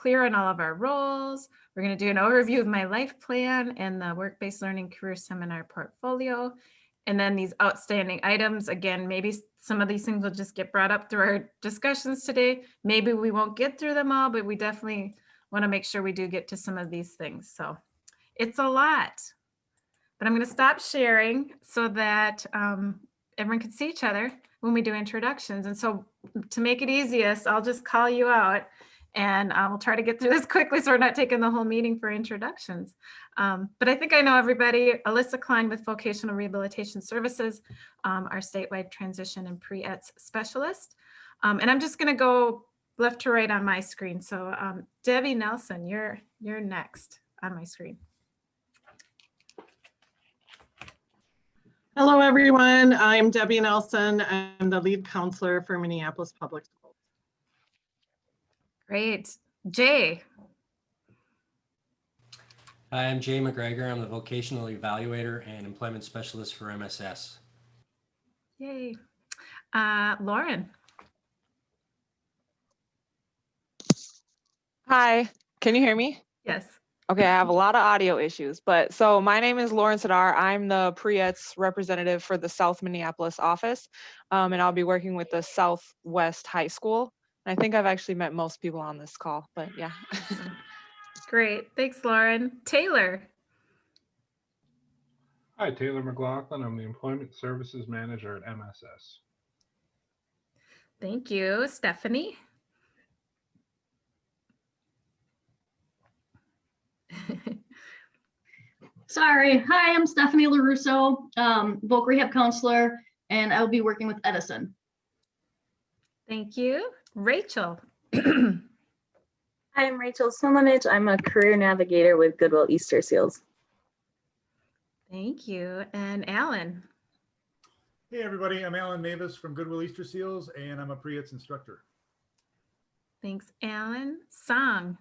clear on all of our roles. We're going to do an overview of my life plan and the work-based learning career seminar portfolio. And then these outstanding items, again, maybe some of these things will just get brought up through our discussions today. Maybe we won't get through them all, but we definitely want to make sure we do get to some of these things. So it's a lot, but I'm going to stop sharing so that everyone can see each other when we do introductions. And so to make it easiest, I'll just call you out and I'll try to get through this quickly so we're not taking the whole meeting for introductions. But I think I know everybody. Alyssa Klein with Vocational Rehabilitation Services, our statewide transition and pre-ETS specialist. And I'm just going to go left to right on my screen. So Debbie Nelson, you're next on my screen. Hello, everyone. I'm Debbie Nelson. I'm the lead counselor for Minneapolis Public Schools. Great. Jay. Hi, I'm Jay McGregor. I'm the vocational evaluator and employment specialist for MSS. Yay. Lauren. Hi, can you hear me? Yes. Okay, I have a lot of audio issues, but so my name is Lauren Sadar. I'm the pre-ETS representative for the South Minneapolis office, and I'll be working with the Southwest High School. I think I've actually met most people on this call, but yeah. Great. Thanks, Lauren. Taylor. Hi, Taylor McLaughlin. I'm the Employment Services Manager at MSS. Thank you. Stephanie. Sorry. Hi, I'm Stephanie LaRusso, voc rehab counselor, and I'll be working with Edison. Thank you. Rachel. Hi, I'm Rachel Simonovich. I'm a career navigator with Goodwill Easter Seals. Thank you. And Alan. Hey, everybody. I'm Alan Mavis from Goodwill Easter Seals, and I'm a pre-ETS instructor. Thanks, Alan. Song.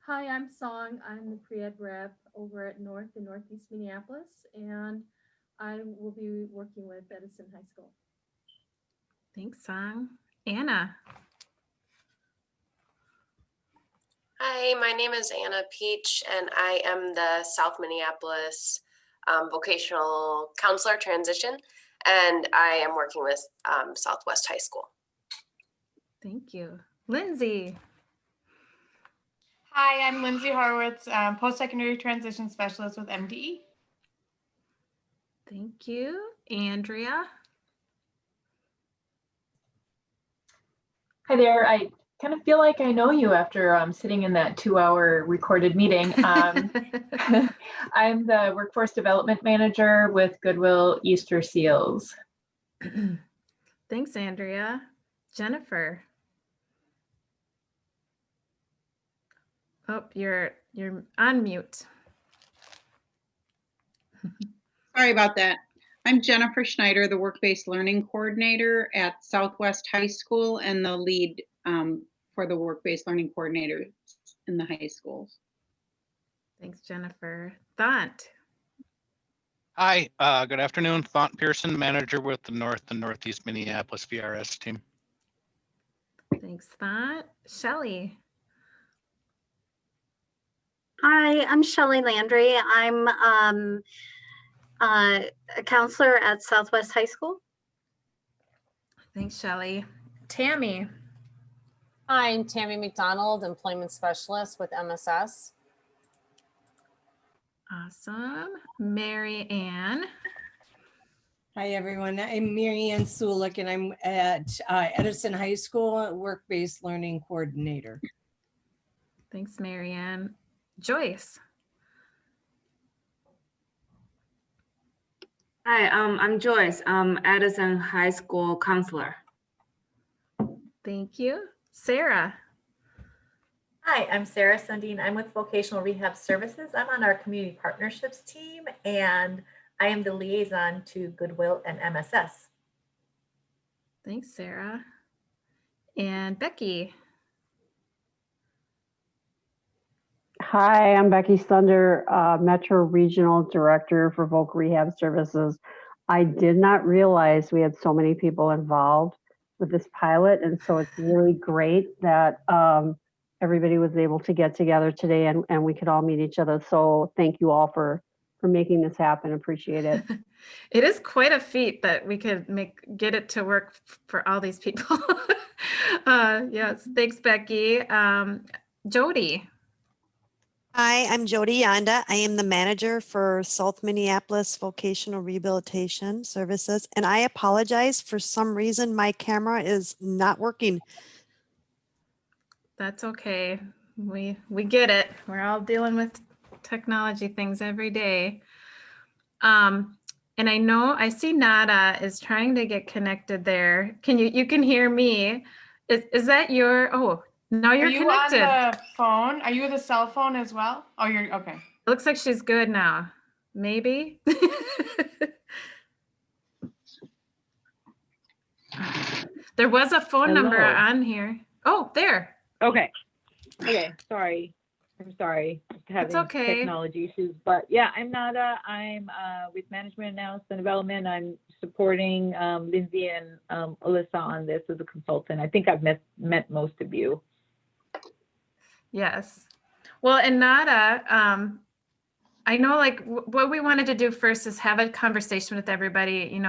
Hi, I'm Song. I'm the pre-ed rep over at North and Northeast Minneapolis, and I will be working with Edison High School. Thanks, Song. Anna. Hi, my name is Anna Peach, and I am the South Minneapolis vocational counselor transition, and I am working with Southwest High School. Thank you. Lindsay. Hi, I'm Lindsay Horowitz, post-secondary transition specialist with MDE. Thank you. Andrea. Hi there. I kind of feel like I know you after sitting in that 2-hour recorded meeting. I'm the Workforce Development Manager with Goodwill Easter Seals. Thanks, Andrea. Jennifer. Oh, you're on mute. Sorry about that. I'm Jennifer Schneider, the Work-Based Learning Coordinator at Southwest High School and the lead for the Work-Based Learning Coordinator in the high schools. Thanks, Jennifer. Thought. Hi, good afternoon. Thought Pearson, manager with the North and Northeast Minneapolis VRS team. Thanks, Thought. Shelley. Hi, I'm Shelley Landry. I'm a counselor at Southwest High School. Thanks, Shelley. Tammy. Hi, I'm Tammy McDonald, employment specialist with MSS. Awesome. Mary Ann. Hi, everyone. I'm Mary Ann Sulik, and I'm at Edison High School, work-based learning coordinator. Thanks, Mary Ann. Joyce. Hi, I'm Joyce. I'm Edison High School counselor. Thank you. Sarah. Hi, I'm Sarah Sundin. I'm with Vocational Rehab Services. I'm on our community partnerships team, and I am the liaison to Goodwill and MSS. Thanks, Sarah. And Becky. Hi, I'm Becky Sunder, Metro Regional Director for Voc Rehab Services. I did not realize we had so many people involved. with this pilot. And so it's really great that everybody was able to get together today and we could all meet each other. So thank you all for making this happen. Appreciate it. It is quite a feat that we could get it to work for all these people. Yes, thanks, Becky. Jody. Hi, I'm Jody Yonda. I am the manager for South Minneapolis Vocational Rehabilitation Services, and I apologize. For some reason, my camera is not working. That's okay. We get it. We're all dealing with technology things every day. And I see Nada is trying to get connected there. You can hear me. Is that your, now you're connected. On the phone? Are you the cell phone as well? Oh, you're okay. It looks like she's good now. Maybe. There was a phone number Hello. on here. Oh, there. Okay. Okay. Sorry. I'm sorry. Just having okay. technology issues. But yeah, I'm Nada. I'm with Management Analysis and Development. I'm supporting Lindsay and Alyssa on this as a consultant. I think I've met most of you. Yes. Well, and Nada, I know like what we wanted to do first is have a conversation with everybody.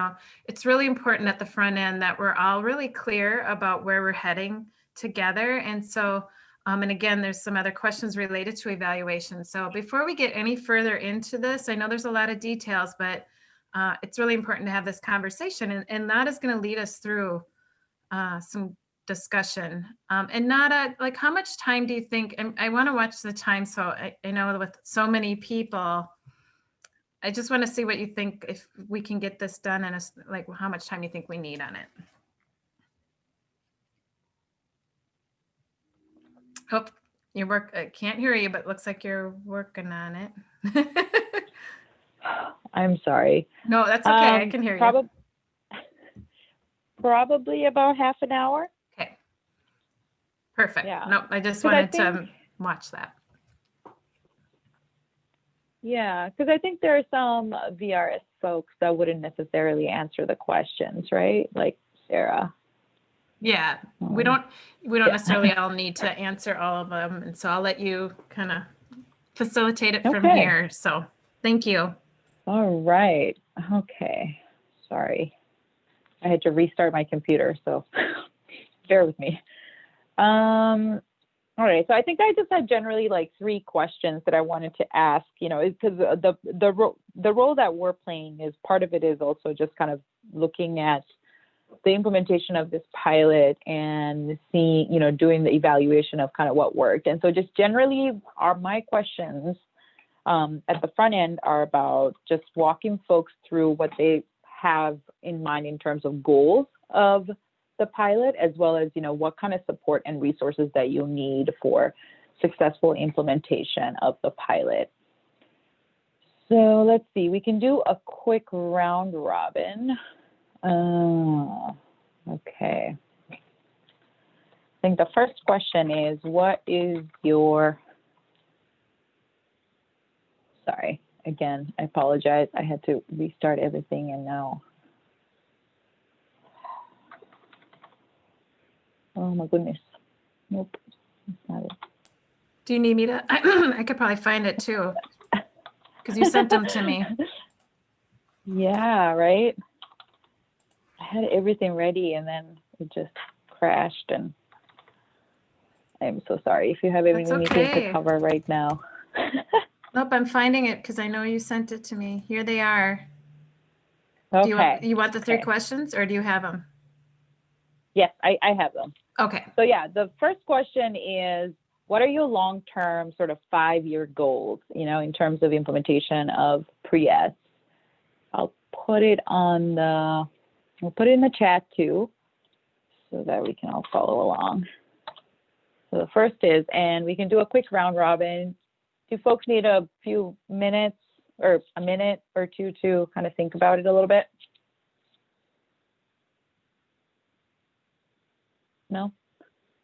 It's really important at the front end that we're all really clear about where we're heading together. And so, and again, there's some other questions related to evaluation. So before we get any further into this, I know there's a lot of details, but it's really important to have this conversation. And that is going to lead us through some discussion. And Nada, like how much time do you think, and I want to watch the time. So I know with so many people, I just want to see what you think, if we can get this done and like how much time you think we need on it. Hope I can't hear you, but it looks like you're working on it. I'm sorry. No, that's okay. I can hear you. Probably about half an hour. Okay. Perfect. Yeah. No, I just wanted to watch that. Yeah, because I think there are some VRS folks that wouldn't necessarily answer the questions, right? Like Sarah. Yeah, we don't necessarily all need to answer all of them. And so I'll let you kind of facilitate it from here. So thank you. All right. Okay. Sorry. I had to restart my computer, so bear with me. All right. So I think I just had generally like 3 questions that I wanted to ask, because the role that we're playing is part of it is also just kind of looking at the implementation of this pilot and seeing, doing the evaluation of kind of what worked. And so just generally my questions at the front end are about just walking folks through what they have in mind in terms of goals of the pilot, as well as, what kind of support and resources that you need for successful implementation of the pilot. So let's see, we can do a quick round robin. Okay. I think the first question is, what is your, sorry, again, I apologize. I had to restart everything and now. Oh my goodness. Nope, that's not it. Do you need me to, I could probably find it too, because you sent them to me. Yeah, right. I had everything ready and then it just crashed, and I'm so sorry if you have anything to cover right now. Nope, I'm finding it because I know you sent it to me. Here they are. Okay. Do you want the 3 questions or do you have them? Yes, I have them. Okay. So yeah, the first question is, what are your long-term sort of 5-year goals, in terms of implementation of Pre-ETS? I'll put it we'll put it in the chat too, so that we can all follow along. So the first is, and we can do a quick round robin. Do folks need a few minutes or a minute or two to kind of think about it a little bit? No?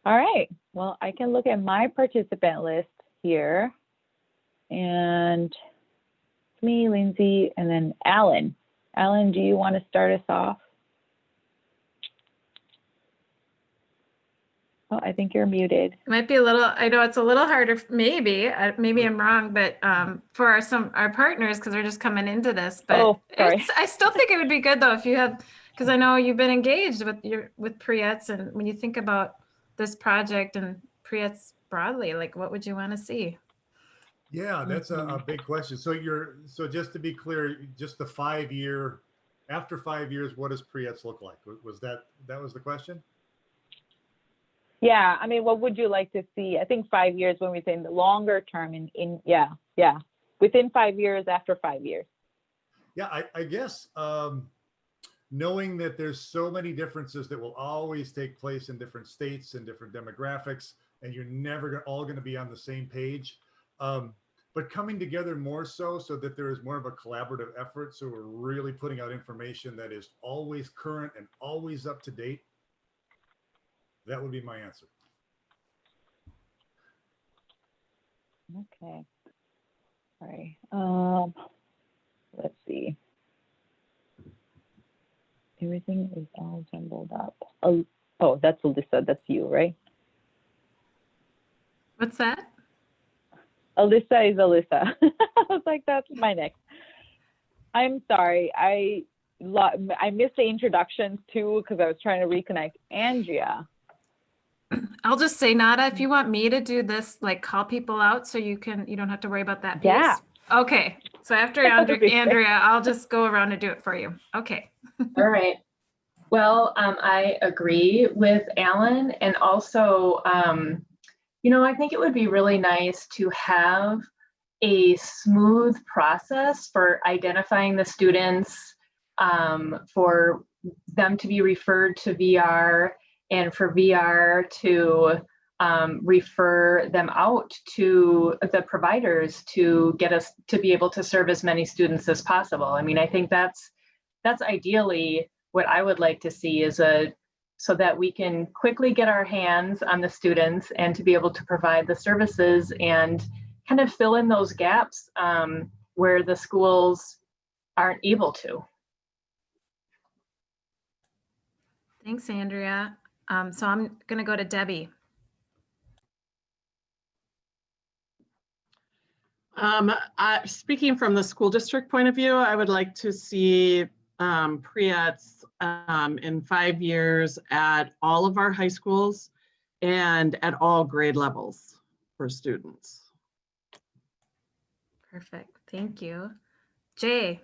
All right. Well, I can look at my participant list here. And me, Lindsay, and then Alan. Alan, do you want to start us off? Oh, I think you're muted. It might be a little, I know it's a little harder, maybe I'm wrong, but for our partners, because they're just coming into this, but Oh, sorry. I still think it would be good though if you have, because I know you've been engaged with Pre-ETS, and when you think about this project and Pre-ETS broadly, like what would you want to see? Yeah, that's a big question. So just to be clear, just the 5-year, after 5 years, what does Pre-ETS look like? Was that was the question? Yeah, I mean, what would you like to see? I think 5 years when we say in the longer term yeah, within 5 years, after 5 years. Yeah, I guess knowing that there's so many differences that will always take place in different states and different demographics, and you're never all going to be on the same page. But coming together more so that there is more of a collaborative effort. So we're really putting out information that is always current and always up to date. That would be my answer. Okay. Sorry. Let's see. Everything is all jumbled up. Oh, that's Alyssa. That's you, right? What's that? Alyssa is Alyssa. I was like, that's my next. I'm sorry. I missed the introductions too because I was trying to reconnect. Andrea. I'll just say, Nada, if you want me to do this, like call people out so you don't have to worry about that piece. Yeah. Okay. So after Andrea, I'll just go around and do it for you. Okay. All right. Well, I agree with Alan, and also, I think it would be really nice to have a smooth process for identifying the students, for them to be referred to VR, and for VR to refer them out to the providers to get us to be able to serve as many students as possible. I mean, I think that's ideally what I would like to see is so that we can quickly get our hands on the students and to be able to provide the services and kind of fill in those gaps where the schools aren't able to. Thanks, Andrea. So I'm going to go to Debbie. Speaking from the school district point of view, I would like to see Pre-ETS in 5 years at all of our high schools and at all grade levels for students. Perfect. Thank you. Jay.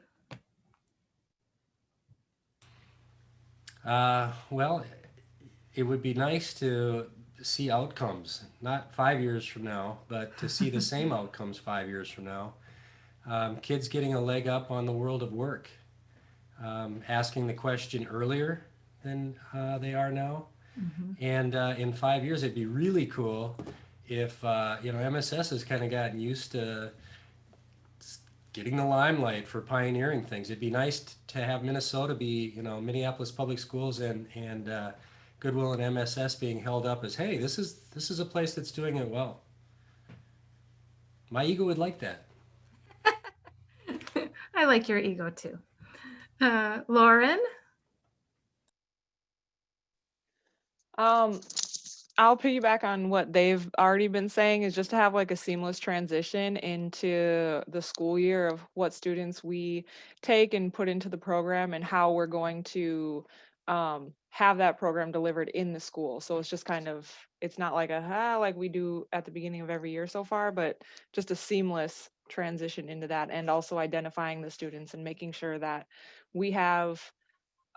Well, it would be nice to see outcomes, not 5 years from now, but to see the same outcomes 5 years from now. Kids getting a leg up on the world of work, asking the question earlier than they are now. Mm-hmm. And in 5 years, it'd be really cool if, MSS has kind of gotten used to getting the limelight for pioneering things. It'd be nice to have Minnesota be, Minneapolis Public Schools and Goodwill and MSS being held up as, hey, this is a place that's doing it well. My ego would like that. I like your ego too. Lauren? I'll piggyback on what they've already been saying, is just to have like a seamless transition into the school year of what students we take and put into the program and how we're going to have that program delivered in the school. So it's just kind of, it's not like like we do at the beginning of every year so far, but just a seamless transition into that, and also identifying the students and making sure that we have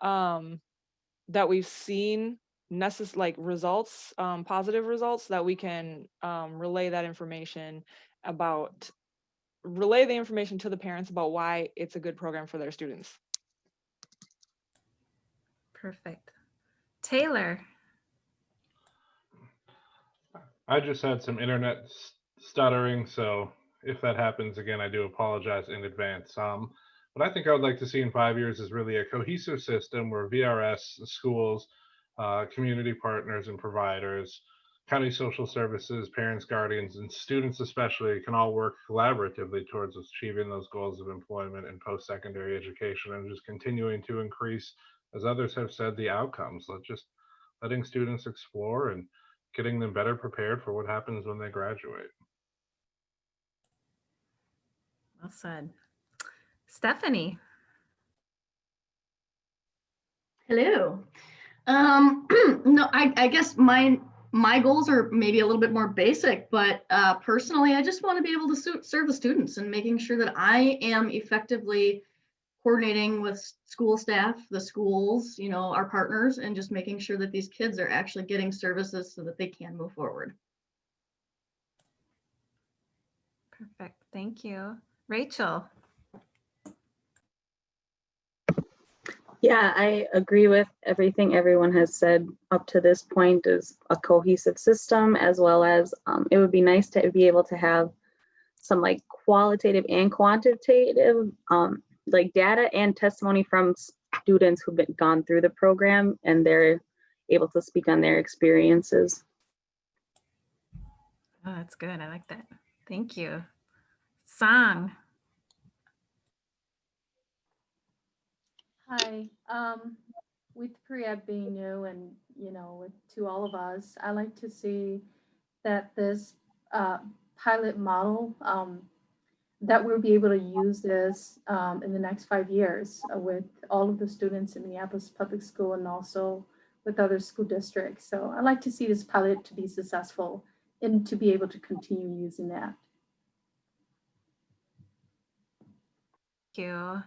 that we've seen results, positive results, that we can relay the information to the parents about why it's a good program for their students. Perfect. Taylor. I just had some internet stuttering, so if that happens again, I do apologize in advance. What I think I would like to see in 5 years is really a cohesive system where VRS, schools, community partners and providers, county social services, parents, guardians, and students especially can all work collaboratively towards achieving those goals of employment and post-secondary education, and just continuing to increase, as others have said, the outcomes. Letting students explore and getting them better prepared for what happens when they graduate. Well said. Stephanie. Hello. No, I guess my goals are maybe a little bit more basic, but personally, I just want to be able to serve the students and making sure that I am effectively coordinating with school staff, the schools, you know, our partners, and just making sure that these kids are actually getting services so that they can move forward. Perfect. Thank you. Rachel. Yeah, I agree with everything everyone has said up to this point. Is a cohesive system, as well as it would be nice to be able to have some like qualitative and quantitative like data and testimony from students who've gone through the program, and they're able to speak on their experiences. Oh, that's good. I like that. Thank you. Song. Hi. With Rehab being new and, you know, to all of us, I like to see that this pilot model, that we'll be able to use this in the next 5 years with all of the students in Minneapolis Public School and also with other school districts. So I like to see this pilot to be successful and to be able to continue using that. Thank you.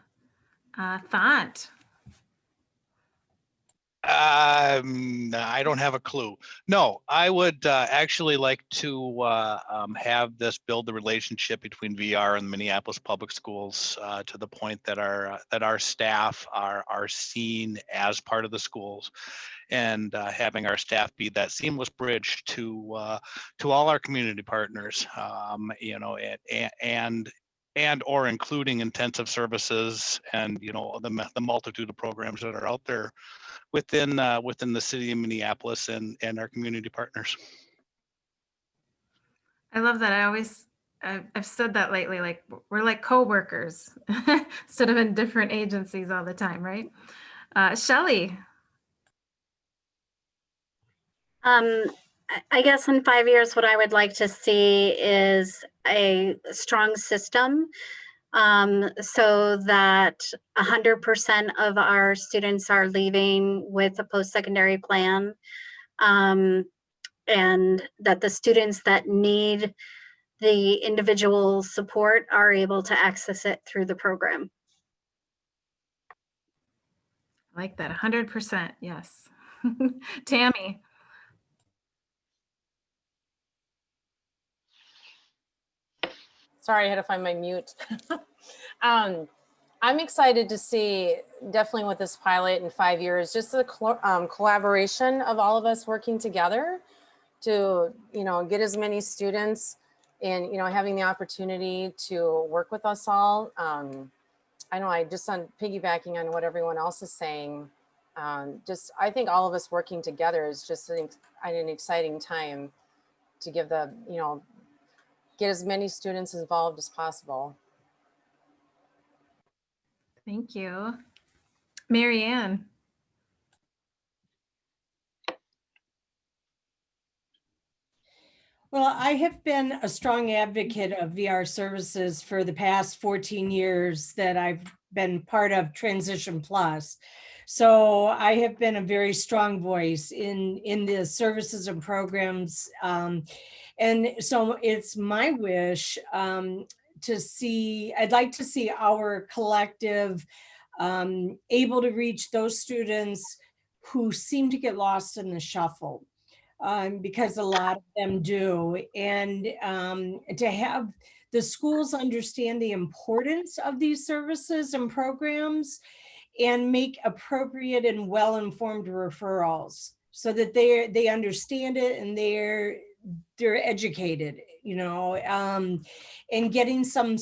Thought. I don't have a clue. No, I would actually like to have this build the relationship between VR and the Minneapolis Public Schools to the point that our staff are seen as part of the schools, and having our staff be that seamless bridge to all our community partners, you know, and or including intensive services and, you know, the multitude of programs that are out there within the city of Minneapolis and our community partners. I love that. I've said that lately, like we're like co-workers instead of in different agencies all the time, right? Shelley. I guess in 5 years, what I would like to see is a strong system so that 100% of our students are leaving with a post-secondary plan, and that the students that need the individual support are able to access it through the program. I like that. 100%. Yes. Tammy. Sorry, I had to find my mute. I'm excited to see, definitely with this pilot in 5 years, just the collaboration of all of us working together to, you know, get as many students and, you know, having the opportunity to work with us all. I know I just on piggybacking on what everyone else is saying, I think all of us working together is just an exciting time to give the, you know, get as many students involved as possible. Thank you. Mary Ann. Well, I have been a strong advocate of VR services for the past 14 years that I've been part of Transition Plus. So I have been a very strong voice in the services and programs. And so it's my wish to see, I'd like to see our collective able to reach those students who seem to get lost in the shuffle. Because a lot of them do, and to have the schools understand the importance of these services and programs and make appropriate and well-informed referrals so that they understand it and they're educated, you know, and getting some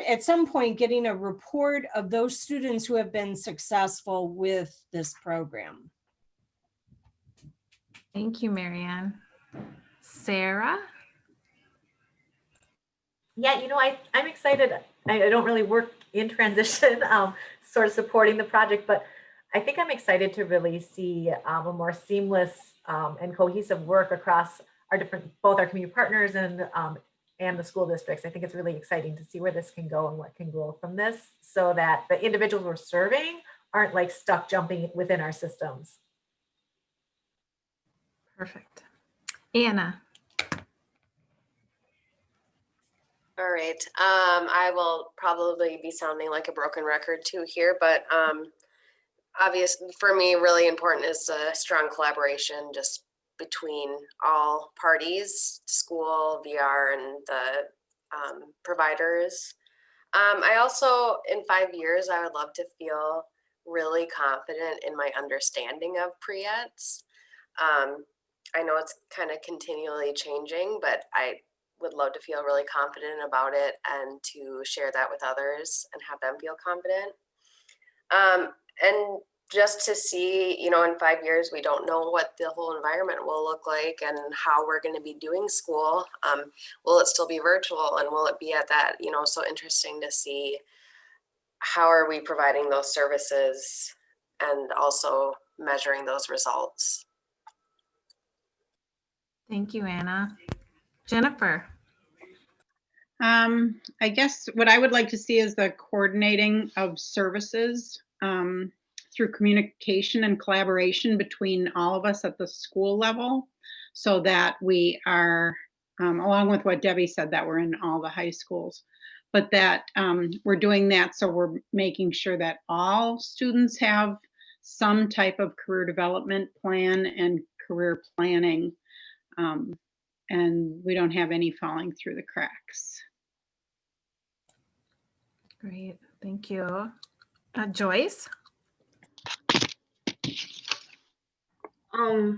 at some point getting a report of those students who have been successful with this program. Thank you, Mary Ann. Sarah? Yeah, you know, I'm excited. I don't really work in transition, sort of supporting the project, but I think I'm excited to really see a more seamless and cohesive work across our both our community partners and the school districts. I think it's really exciting to see where this can go and what can grow from this, so that the individuals we're serving aren't like stuck jumping within our systems. Perfect. Anna. All right. I will probably be sounding like a broken record too here, but obviously for me, really important is a strong collaboration just between all parties, school, VR, and the providers. I also, in 5 years, I would love to feel really confident in my understanding of pre-ETS. I know it's kind of continually changing, but I would love to feel really confident about it and to share that with others and have them feel confident. And just to see, you know, in 5 years, we don't know what the whole environment will look like and how we're going to be doing school. Will it still be virtual, and will it be at that, you know, so interesting to see how are we providing those services and also measuring those results. Thank you, Anna. Jennifer. I guess what I would like to see is the coordinating of services through communication and collaboration between all of us at the school level, so that we are, along with what Debbie said, that we're in all the high schools, but that we're doing that so we're making sure that all students have some type of career development plan and career planning, and we don't have any falling through the cracks. Great, thank you. Joyce? I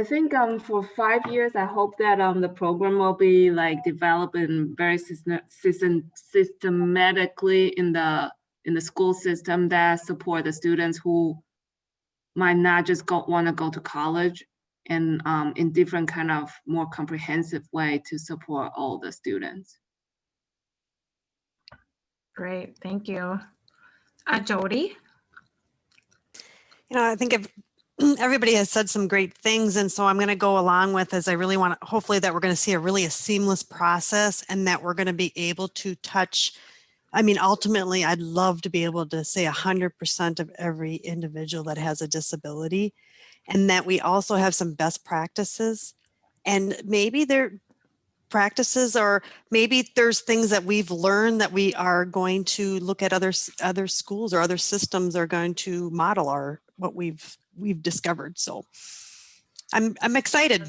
think for 5 years, I hope that the program will be like developed and very systematically in the school system that support the students who might not just want to go to college, and in different kind of more comprehensive way to support all the students. Great, thank you. Jody? You know, I think if everybody has said some great things, and so I'm going to go along with, as I really want to, hopefully that we're going to see a seamless process, and that we're going to be able to touch, I mean, ultimately, I'd love to be able to say 100% of every individual that has a disability, and that we also have some best practices, and maybe they're practices, or maybe there's things that we've learned that we are going to look at other schools or other systems are going to model what we've discovered. So I'm excited.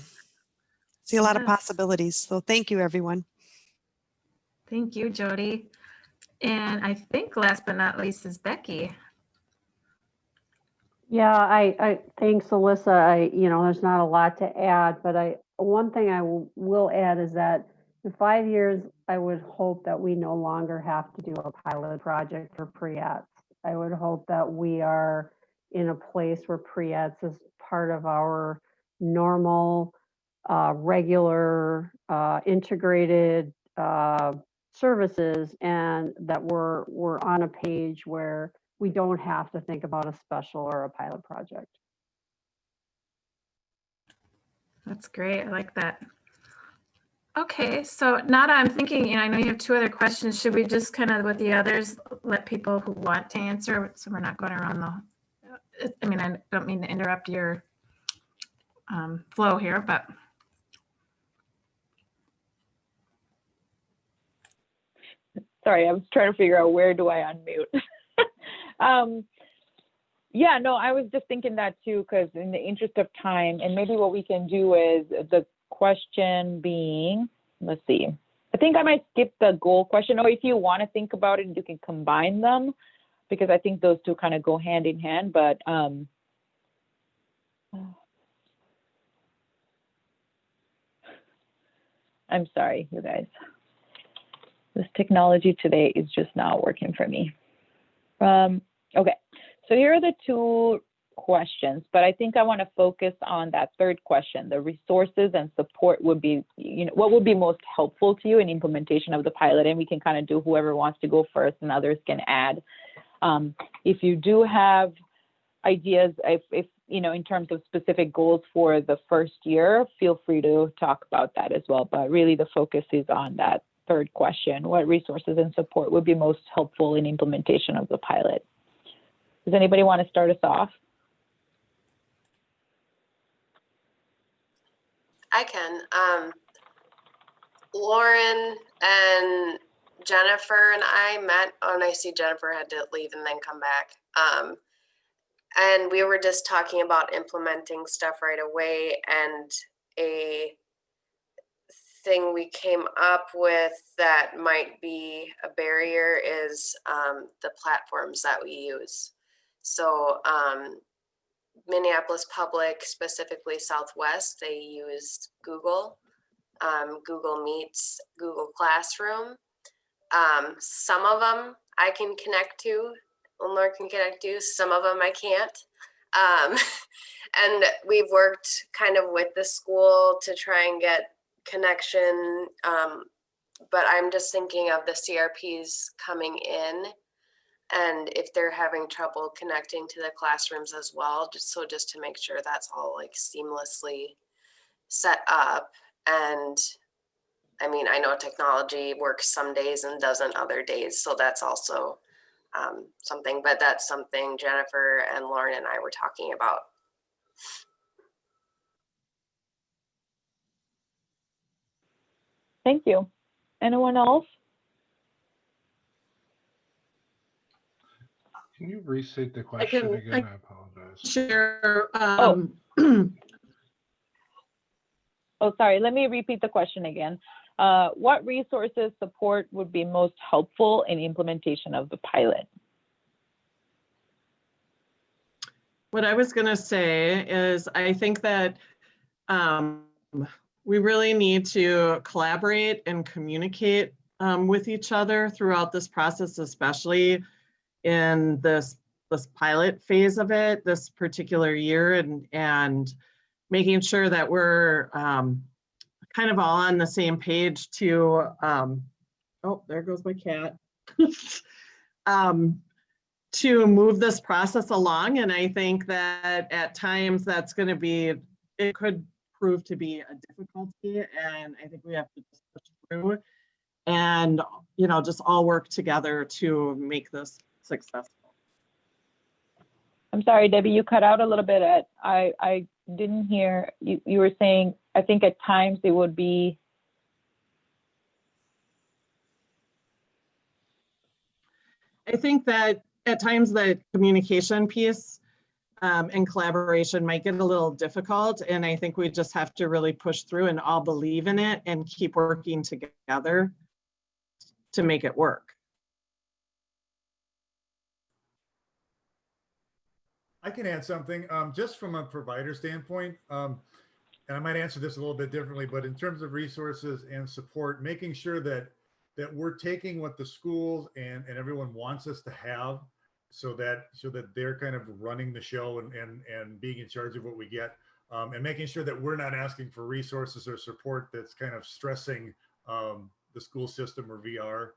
See a lot of possibilities. So thank you, everyone. Thank you, Jody. And I think last but not least is Becky. Yeah, I thanks, Alyssa. There's not a lot to add, but one thing I will add is that in 5 years, I would hope that we no longer have to do a pilot project for pre-ETS. I would hope that we are in a place where pre-ETS is part of our normal, regular, integrated services, and that we're on a page where we don't have to think about a special or a pilot project. That's great. I like that. Okay, so Nada, I'm thinking, I know you have 2 other questions. Should we just kind of, with the others, let people who want to answer, so we're not going around I don't mean to interrupt your flow here, but. Sorry, I was trying to figure out where do I unmute. Yeah, no, I was just thinking that too, because in the interest of time, and maybe what we can do is the question being, let's see, I think I might skip the goal question, or if you want to think about it, you can combine them, because I think those two kind of go hand in hand, but I'm sorry, you guys. This technology today is just not working for me. Okay, so here are the 2 questions, but I think I want to focus on that third question. The resources and support would be, what would be most helpful to you in implementation of the pilot? And we can kind of do whoever wants to go first, and others can add. If you do have ideas, if in terms of specific goals for the first year, feel free to talk about that as well. But really the focus is on that third question: what resources and support would be most helpful in implementation of the pilot? Does anybody want to start us off? I can. Lauren and Jennifer and I met, and I see Jennifer had to leave and then come back. And we were just talking about implementing stuff right away, and a thing we came up with that might be a barrier is the platforms that we use. So Minneapolis Public, specifically Southwest, they used Google, Google Meets, Google Classroom. Some of them I can connect to, Laura can connect to, some of them I can't. And we've worked kind of with the school to try and get connection, but I'm just thinking of the CRPs coming in, and if they're having trouble connecting to the classrooms as well, just to make sure that's all like seamlessly set up. And I mean, I know technology works some days and doesn't other days, so that's also something, but that's something Jennifer and Lauren and I were talking about. Thank you. Anyone else? Can you restate the question again? I apologize. Sure. Oh, sorry. Let me repeat the question again. What resources support would be most helpful in implementation of the pilot? What I was going to say is I think that we really need to collaborate and communicate with each other throughout this process, especially in this pilot phase of it, this particular year, and making sure that we're kind of all on the same page to, oh, there goes my cat, to move this process along. And I think that at times that's going to be, it could prove to be a difficulty, and I think we have to just push through and, just all work together to make this successful. I'm sorry, Debbie, you cut out a little bit. I didn't hear, you were saying, I think at times it would be. I think that at times the communication piece and collaboration might get a little difficult. And I think we just have to really push through and all believe in it and keep working together to make it work. I can add something just from a provider standpoint, and I might answer this a little bit differently, but in terms of resources and support, making sure that we're taking what the schools and everyone wants us to have, so that they're kind of running the show and being in charge of what we get, and making sure that we're not asking for resources or support that's kind of stressing the school system or VR.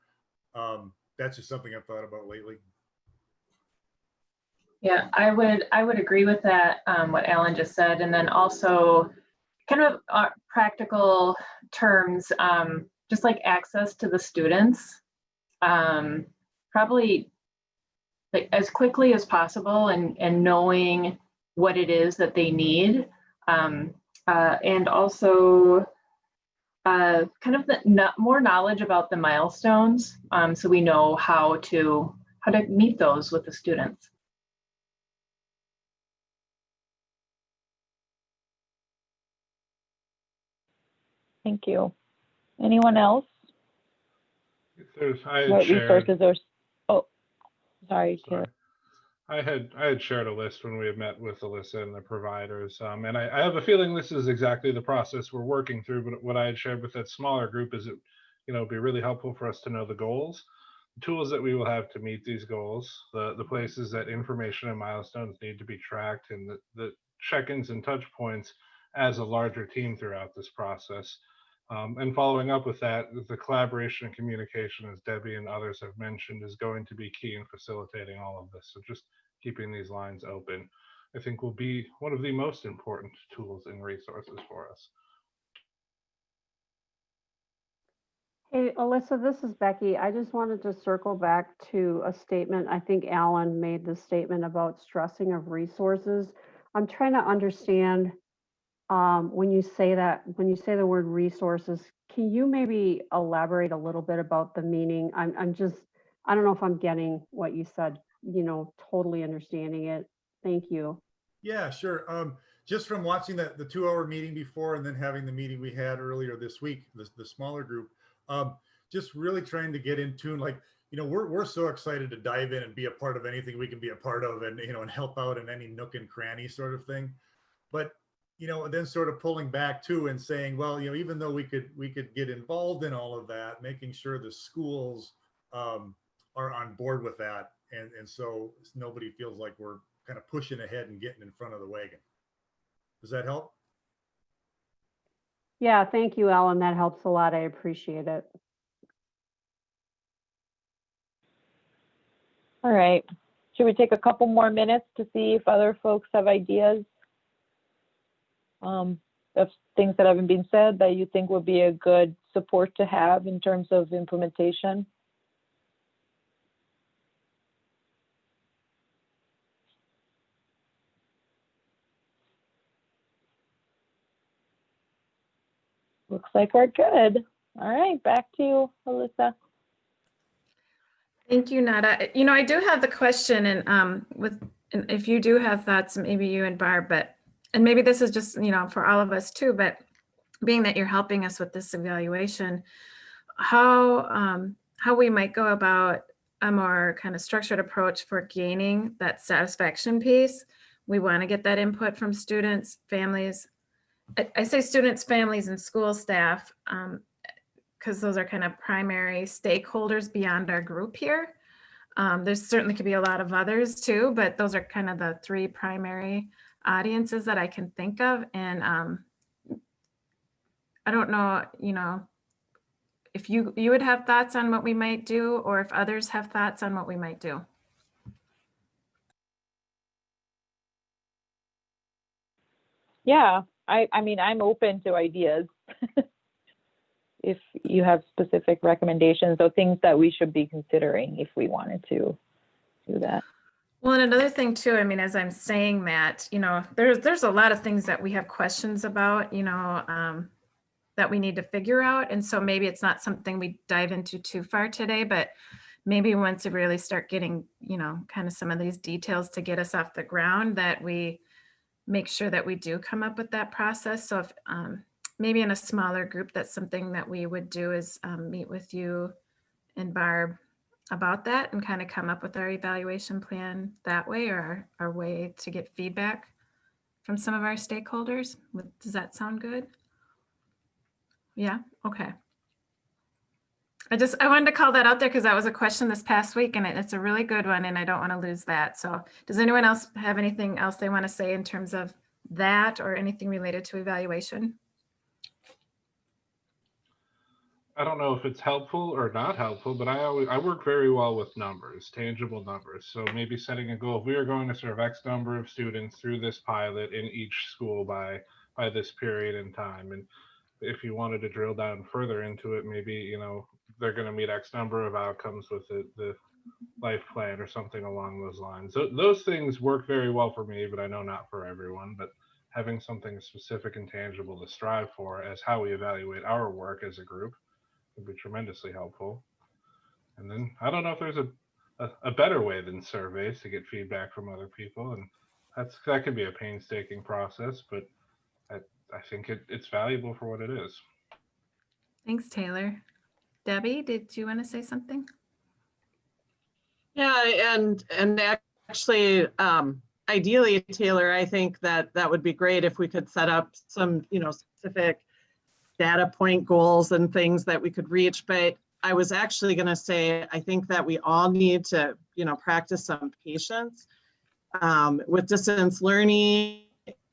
That's just something I've thought about lately. Yeah, I would agree with that, what Alan just said. And then also kind of practical terms, just like access to the students, probably like as quickly as possible, and knowing what it is that they need. And also kind of more knowledge about the milestones, so we know how to meet those with the students. Thank you. Anyone else? I had What shared, resources are, oh, sorry. I had shared a list when we had met with Alyssa and the providers, and I have a feeling this is exactly the process we're working through. But what I had shared with that smaller group is it'd be really helpful for us to know the goals, the tools that we will have to meet these goals, the places that information and milestones need to be tracked, and the check-ins and touch points as a larger team throughout this process. And following up with that, the collaboration and communication, as Debbie and others have mentioned, is going to be key in facilitating all of this. So just keeping these lines open. I think will be one of the most important tools and resources for us. Hey, Alyssa, this is Becky. I just wanted to circle back to a statement. I think Alan made the statement about stressing of resources. I'm trying to understand when you say that, when you say the word resources, can you maybe elaborate a little bit about the meaning? I'm just, I don't know if I'm getting what you said, totally understanding it. Thank you. Yeah, sure. Just from watching the 2-hour meeting before and then having the meeting we had earlier this week, the smaller group, just really trying to get in tune. Like, we're so excited to dive in and be a part of anything we can be a part of, and and help out in any nook and cranny sort of thing. But then sort of pulling back too and saying, well, even though we could get involved in all of that, making sure the schools are on board with that, and so nobody feels like we're kind of pushing ahead and getting in front of the wagon. Does that help? Yeah, thank you, Alan. That helps a lot. I appreciate it. All right. Should we take a couple more minutes to see if other folks have ideas of things that haven't been said that you think would be a good support to have in terms of implementation? Looks like we're good. All right, back to you, Alyssa. Thank you, Nada. I do have the question, and if you do have thoughts, maybe you and Barb, and maybe this is just for all of us too. But being that you're helping us with this evaluation, how we might go about a more kind of structured approach for gaining that satisfaction piece. We want to get that input from students, families. I say students, families, and school staff, because those are kind of primary stakeholders beyond our group here. There's certainly could be a lot of others too, but those are kind of the 3 primary audiences that I can think of. And I don't know, if you would have thoughts on what we might do, or if others have thoughts on what we might do. Yeah, I mean, I'm open to ideas. If you have specific recommendations or things that we should be considering if we wanted to do that. Well, and another thing too, as I'm saying that, there's a lot of things that we have questions about, that we need to figure out. And so maybe it's not something we dive into too far today, but maybe once we really start getting, kind of some of these details to get us off the ground, that we make sure that we do come up with that process. So if maybe in a smaller group, that's something that we would do is meet with you and Barb about that and kind of come up with our evaluation plan that way, or our way to get feedback from some of our stakeholders. Does that sound good? Yeah, okay. I wanted to call that out there because that was a question this past week, and it's a really good one, and I don't want to lose that. So does anyone else have anything else they want to say in terms of that or anything related to evaluation? I don't know if it's helpful or not helpful, but I work very well with numbers, tangible numbers. So maybe setting a goal, if we are going to serve X number of students through this pilot in each school by this period in time. And if you wanted to drill down further into it, maybe, they're going to meet X number of outcomes with the life plan or something along those lines. So those things work very well for me, but I know not for everyone. But having something specific and tangible to strive for as how we evaluate our work as a group would be tremendously helpful. And then I don't know if there's a better way than surveys to get feedback from other people, and that could be a painstaking process, but I think it's valuable for what it is. Thanks, Taylor. Debbie, did you want to say something? Yeah, and actually, ideally, Taylor, I think that would be great if we could set up some, specific data point goals and things that we could reach. But I was actually going to say, I think that we all need to, practice some patience with distance learning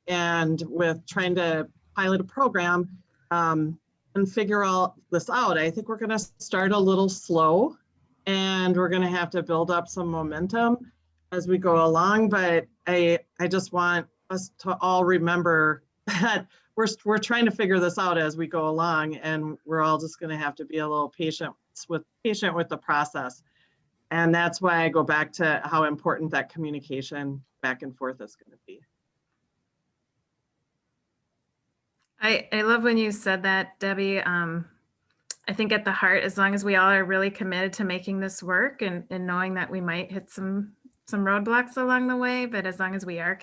and with trying to pilot a program and figure all this out. I think we're going to start a little slow, and we're going to have to build up some momentum. as we go along, but I just want us to all remember that we're trying to figure this out as we go along, and we're all just going to have to be a little patient with the process. And that's why I go back to how important that communication back and forth is going to be. I love when you said that, Debbie. I think at the heart, as long as we all are really committed to making this work and knowing that we might hit some roadblocks along the way, but as long as we are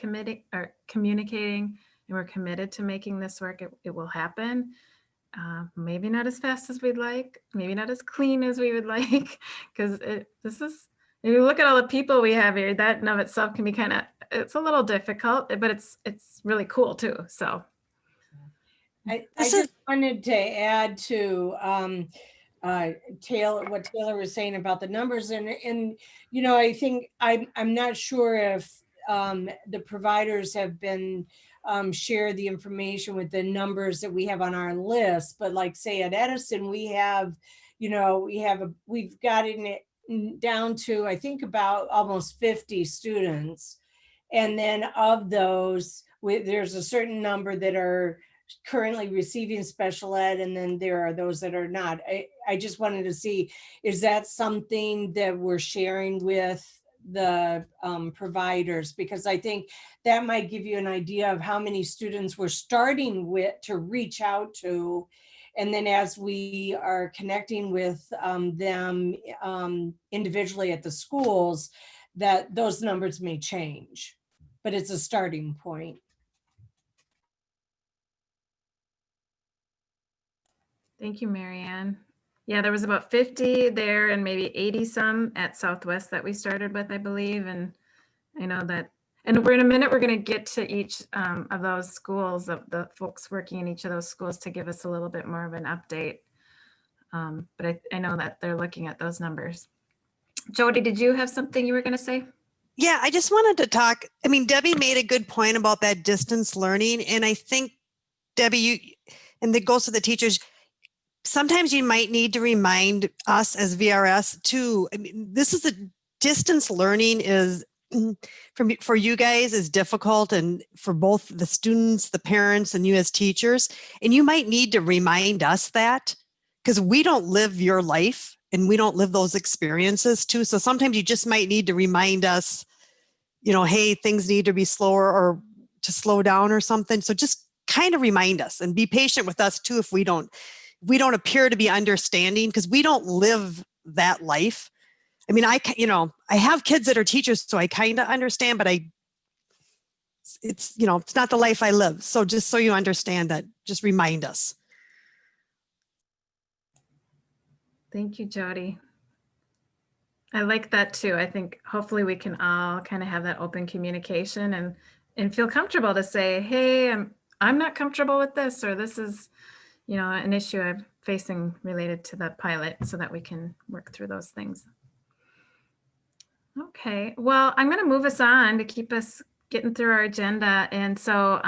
communicating and we're committed to making this work, it will happen. Maybe not as fast as we'd like, maybe not as clean as we would like, because this is, if you look at all the people we have here, that in of itself can be it's a little difficult, but it's really cool too, so. I just wanted to add to what Taylor was saying about the numbers, and you know, I think I'm not sure if the providers have been share the information with the numbers that we have on our list, but like say at Edison, we have, you know, we've gotten it down to I think about almost 50 students, and then of those, there's a certain number that are currently receiving special ed, and then there are those that are not. I just wanted to see, is that something that we're sharing with the providers? Because I think that might give you an idea of how many students we're starting with to reach out to. And then as we are connecting with them individually at the schools, that those numbers may change, but it's a starting point. Thank you, Marianne. Yeah, there was about 50 there and maybe 80 some at Southwest that we started with, I believe. And I know that, and we're in a minute, we're going to get to each of those schools, of the folks working in each of those schools, to give us a little bit more of an update. But I know that they're looking at those numbers. Jody, did you have something you were going to say? Yeah, I just wanted to talk. I mean, Debbie made a good point about that distance learning. And I think, Debbie, and that goes to the teachers, sometimes you might need to remind us as VRS too. I mean, this is a distance learning is for you guys is difficult, and for both the students, the parents, and you as teachers. And you might need to remind us that, because we don't live your life and we don't live those experiences too. So sometimes you just might need to remind us, you know, hey, things need to be slower or to slow down or something. So just kind of remind us and be patient with us too if we don't appear to be understanding, because we don't live that life. I mean, I have kids that are teachers, so I kind of understand, but it's not the life I live. So just so you understand that, just remind us. Thank you, Jody. I like that too. I think hopefully we can all kind of have that open communication and feel comfortable to say, hey, I'm not comfortable with this, or this is, you know, an issue I'm facing related to the pilot, so that we can work through those things. Okay, well, I'm going to move us on to keep us getting through our agenda. And so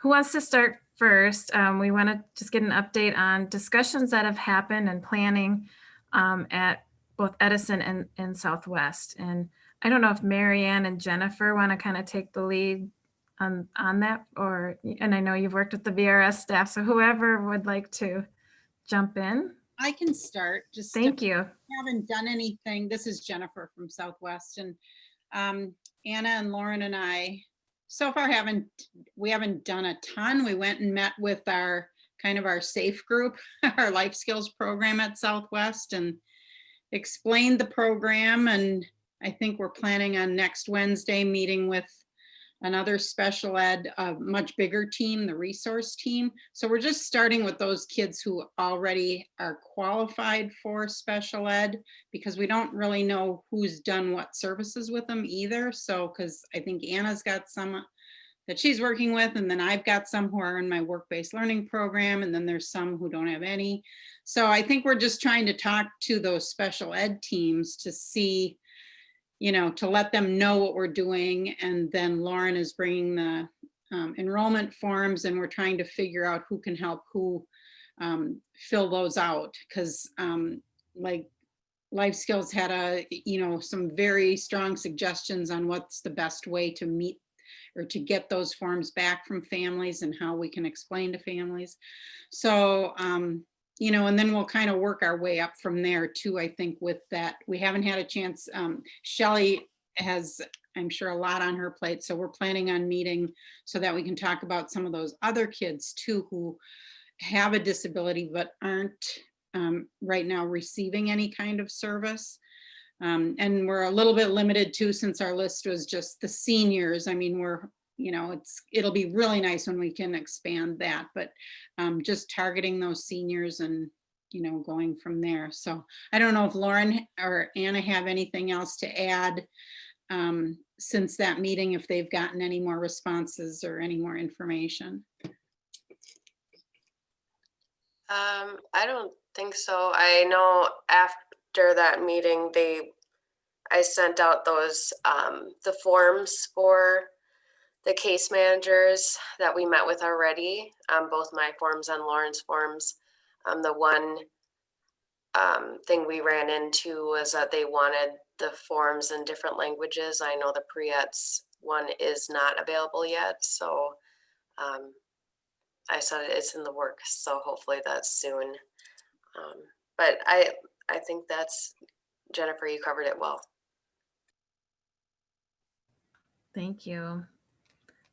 who wants to start first? We want to just get an update on discussions that have happened and planning at both Edison and Southwest. And I don't know if Marianne and Jennifer want to kind of take the lead on that, and I know you've worked with the VRS staff, so whoever would like to jump in. I can start. Just thank you. Haven't done anything. This is Jennifer from Southwest, and Anna and Lauren and I so far haven't done a ton. We went and met with our SAFE group, our life skills program at Southwest, and explained the program. And I think we're planning on next Wednesday meeting with another special ed, much bigger team, the resource team. So we're just starting with those kids who already are qualified for special ed, because we don't really know who's done what services with them either. So, because I think Anna's got some that she's working with, and then I've got some who are in my work-based learning program, and then there's some who don't have any. So I think we're just trying to talk to those special ed teams to see, to let them know what we're doing. And then Lauren is bringing the enrollment forms, and we're trying to figure out who can help who fill those out. Because like life skills had some very strong suggestions on what's the best way to meet or to get those forms back from families and how we can explain to families. So, and then we'll kind of work our way up from there too. I think with that, we haven't had a chance. Shelley has, I'm sure, a lot on her plate. So we're planning on meeting so that we can talk about some of those other kids too, who have a disability but aren't right now receiving any kind of service. And we're a little bit limited too, since our list was just the seniors. I mean, it'll be really nice when we can expand that, but just targeting those seniors and, going from there. So I don't know if Lauren or Anna have anything else to add since that meeting, if they've gotten any more responses or any more information. I don't think so. I know after that meeting, I sent out those the forms for the case managers that we met with already, both my forms and Lauren's forms. The one thing we ran into was that they wanted the forms in different languages. I know the Pre-ETS one is not available yet, so I said it's in the works, so hopefully that's soon. But I think that's, Jennifer, you covered it well. Thank you.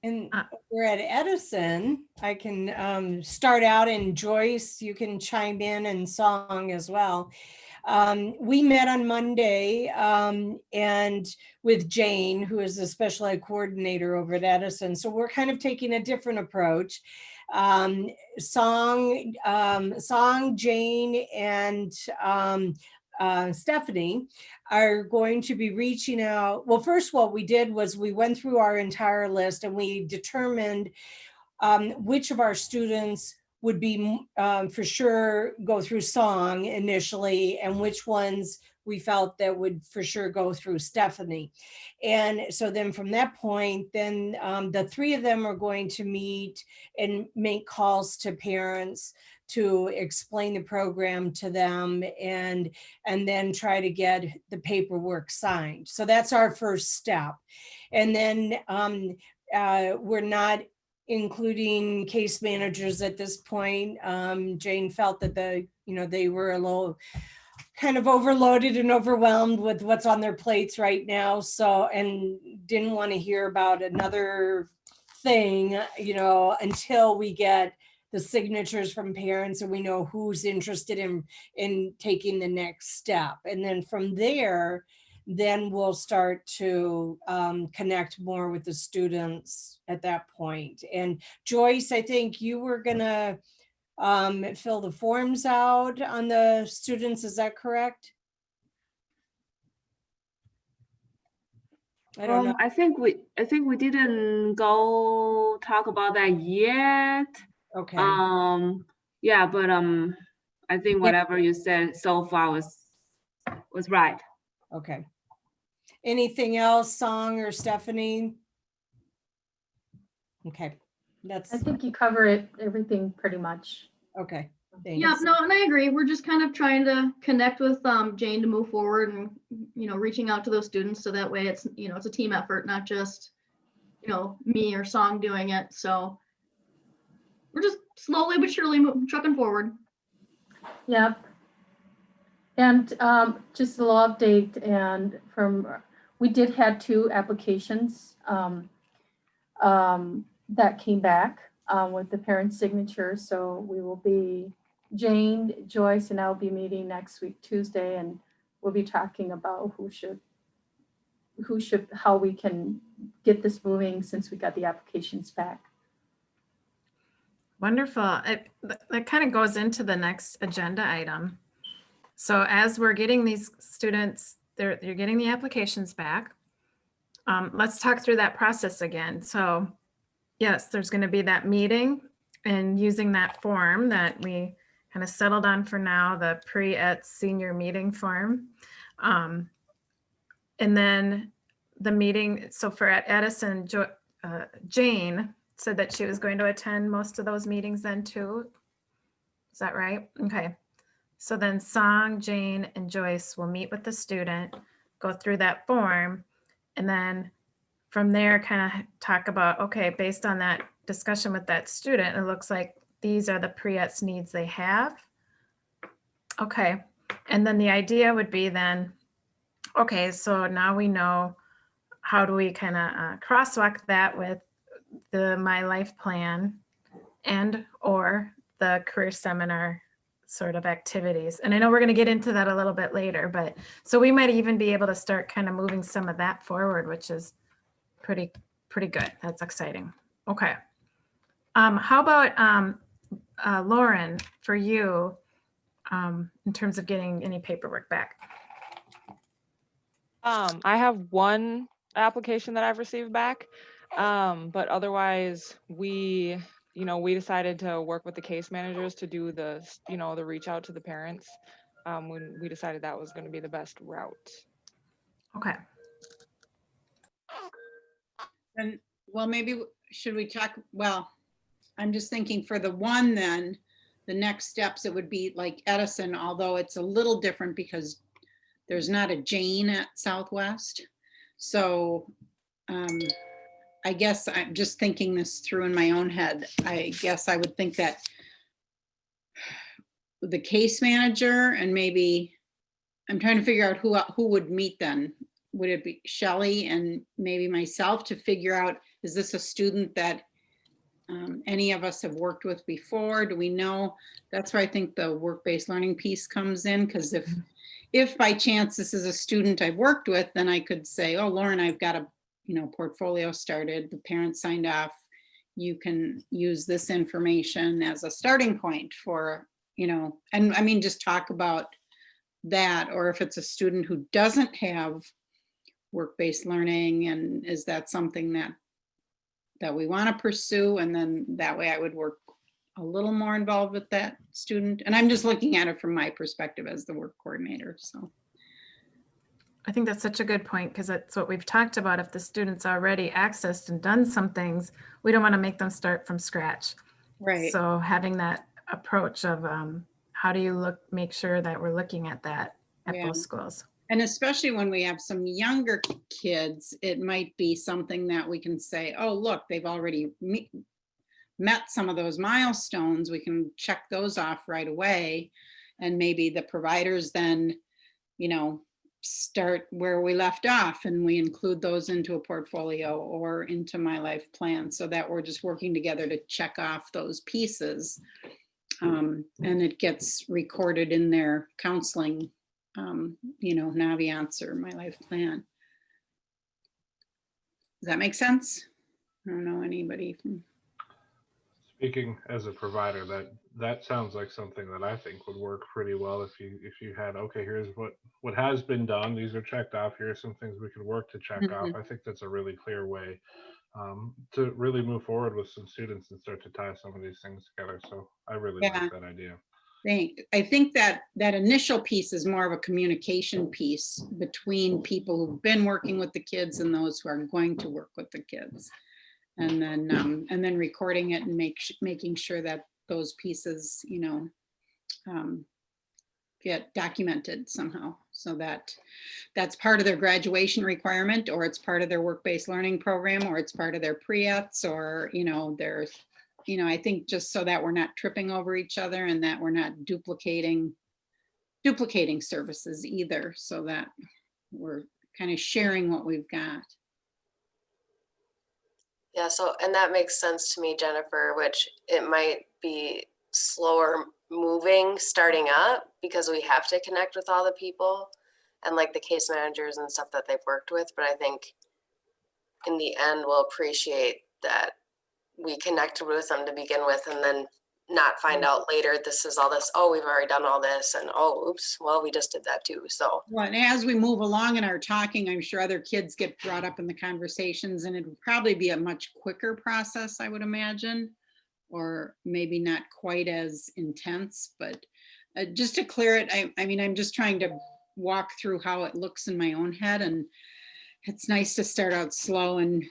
And we're at Edison. I can start out, and Joyce, you can chime in, and Song as well. We met on Monday and with Jane, who is the special ed coordinator over at Edison. So we're kind of taking a different approach. Song, Jane, and Stephanie are going to be reaching out. Well, first, what we did was we went through our entire list and we determined which of our students would be for sure go through Song initially, and which ones we felt that would for sure go through Stephanie. And so then from that point, then the three of them are going to meet and make calls to parents to explain the program to them, and then try to get the paperwork signed. So that's our first step. And then we're not including case managers at this point. Jane felt that they were a little kind of overloaded and overwhelmed with what's on their plates right now. So, and didn't want to hear about another thing, until we get the signatures from parents and we know who's interested in taking the next step. And then from there, then we'll start to connect more with the students at that point. And Joyce, I think you were gonna fill the forms out on the students, is that correct? I don't know. I think we didn't go talk about that yet. Okay. Yeah, but I think whatever you said so far was right. Okay. Anything else, Song or Stephanie? Okay, I think you cover everything pretty much. Okay. Thanks. Yeah, no, and I agree. We're just kind of trying to connect with Jane to move forward, and reaching out to those students so that way it's it's a team effort, not just me or Song doing it. So we're just slowly but surely trucking forward. Yep. And just a little update, and we did have 2 applications that came back with the parent signature. So we will be, Jane, Joyce, and I'll be meeting next week, Tuesday, and we'll be talking about how we can get this moving since we got the applications back. Wonderful. That kind of goes into the next agenda item. So as we're getting these students, you're getting the applications back. Let's talk through that process again. So yes, there's going to be that meeting, and using that form that we kind of settled on for now, the Pre-ETS senior meeting form. And then the meeting, so for at Edison, Jane said that she was going to attend most of those meetings then too. Is that right? Okay. So then Song, Jane, and Joyce will meet with the student, go through that form, and then from there kind of talk about, okay, based on that discussion with that student, it looks like these are the pre-ETS needs they have. Okay, and then the idea would be then, okay, so now we know how do we kind of crosswalk that with the My Life Plan and or the career seminar sort of activities. And I know we're going to get into that a little bit later, but so we might even be able to start kind of moving some of that forward, which is pretty good. That's exciting. Okay. How about Lauren, for you, in terms of getting any paperwork back? I have one application that I've received back, but otherwise we decided to work with the case managers to do the reach out to the parents when we decided that was going to be the best route. Okay. And well, maybe should we talk, well, I'm just thinking for the one then, the next steps, it would be like Edison, although it's a little different because there's not a Jane at Southwest. So I guess I'm just thinking this through in my own head. I guess I would think that the case manager and maybe, I'm trying to figure out who would meet then. Would it be Shelley and maybe myself to figure out, is this a student that any of us have worked with before? Do we know? That's where I think the work-based learning piece comes in, because if by chance this is a student I've worked with, then I could say, oh, Lauren, I've got a portfolio started, the parents signed off, you can use this information as a starting point for, and I mean, just talk about that. Or if it's a student who doesn't have work-based learning, and is that something that we want to pursue? And then that way I would work a little more involved with that student. And I'm just looking at it from my perspective as the work coordinator. So I think that's such a good point, because that's what we've talked about. If the student's already accessed and done some things, we don't want to make them start from scratch. Right. So having that approach of how do you make sure that we're looking at that at those schools. And especially when we have some younger kids, it might be something that we can say, oh, look, they've already met some of those milestones. We can check those off right away. And maybe the providers then, start where we left off, and we include those into a portfolio or into My Life Plan, so that we're just working together to check off those pieces. And it gets recorded in their counseling, Naviance or My Life Plan. Does that make sense? I don't know anybody from. Speaking as a provider, that sounds like something that I think would work pretty well if you had, okay, here's what has been done, these are checked off, here are some things we could work to check off. I think that's a really clear way to really move forward with some students and start to tie some of these things together. So I really like that idea. I think that initial piece is more of a communication piece between people who've been working with the kids and those who are going to work with the kids. And then recording it and making sure that those pieces, get documented somehow, so that that's part of their graduation requirement, or it's part of their work-based learning program, or it's part of their pre-ETS, or their, I think just so that we're not tripping over each other and that we're not duplicating services either, so that we're kind of sharing what we've got. Yeah, so, and that makes sense to me, Jennifer, which it might be slower moving starting up because we have to connect with all the people and like the case managers and stuff that they've worked with. But I think in the end, we'll appreciate that we connected with them to begin with, and then not find out later, this is all this, oh, we've already done all this, and oh, oops, well, we just did that too. So well, and as we move along in our talking, I'm sure other kids get brought up in the conversations, and it would probably be a much quicker process, I would imagine, or maybe not quite as intense. But just to clear it, I mean, I'm just trying to walk through how it looks in my own head, and it's nice to start out slow, and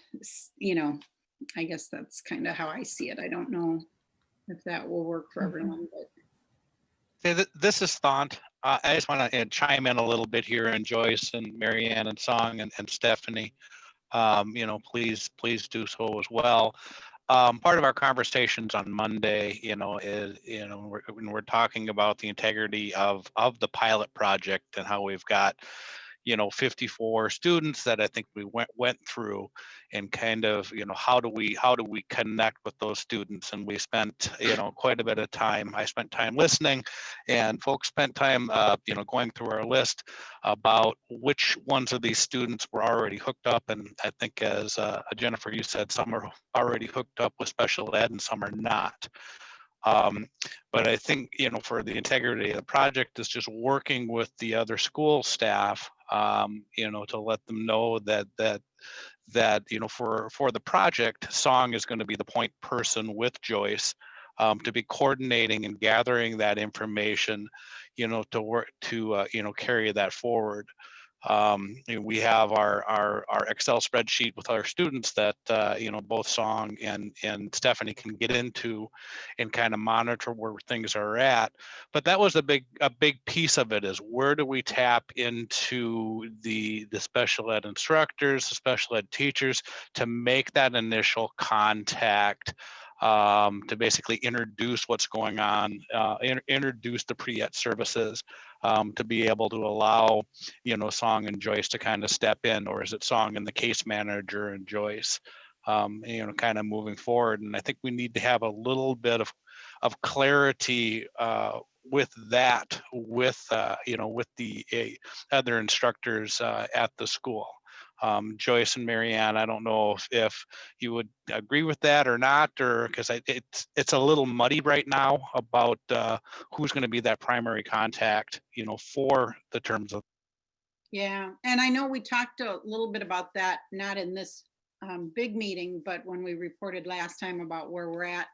I guess that's kind of how I see it. I don't know if that will work for everyone, but This is Thont. I just want to chime in a little bit here, and Joyce and Marianne and Song and Stephanie, please do so as well. Part of our conversations on Monday, is, when we're talking about the integrity of the pilot project and how we've got, 54 students that I think we went through, and kind of, how do we connect with those students? And we spent, quite a bit of time. I spent time listening, and folks spent time, going through our list about which ones of these students were already hooked up. And I think, as Jennifer, you said, some are already hooked up with special ed and some are not. But I think, for the integrity of the project is just working with the other school staff, to let them know that for the project, Song is going to be the point person with Joyce, to be coordinating and gathering that information, to work to carry that forward. We have our Excel spreadsheet with our students that both Song and Stephanie can get into and kind of monitor where things are at. But that was a big piece of it, is where do we tap into the special ed instructors, the special ed teachers, to make that initial contact, to basically introduce what's going on, introduce the pre-ETS services, to be able to allow, Song and Joyce to kind of step in, or is it Song and the case manager and Joyce, kind of moving forward. And I think we need to have a little bit of clarity with that, with the other instructors at the school. Joyce and Marianne, I don't know if you would agree with that or not, or because it's a little muddy right now about who's going to be that primary contact, for the terms of. Yeah, and I know we talked a little bit about that, not in this big meeting, but when we reported last time about where we're at.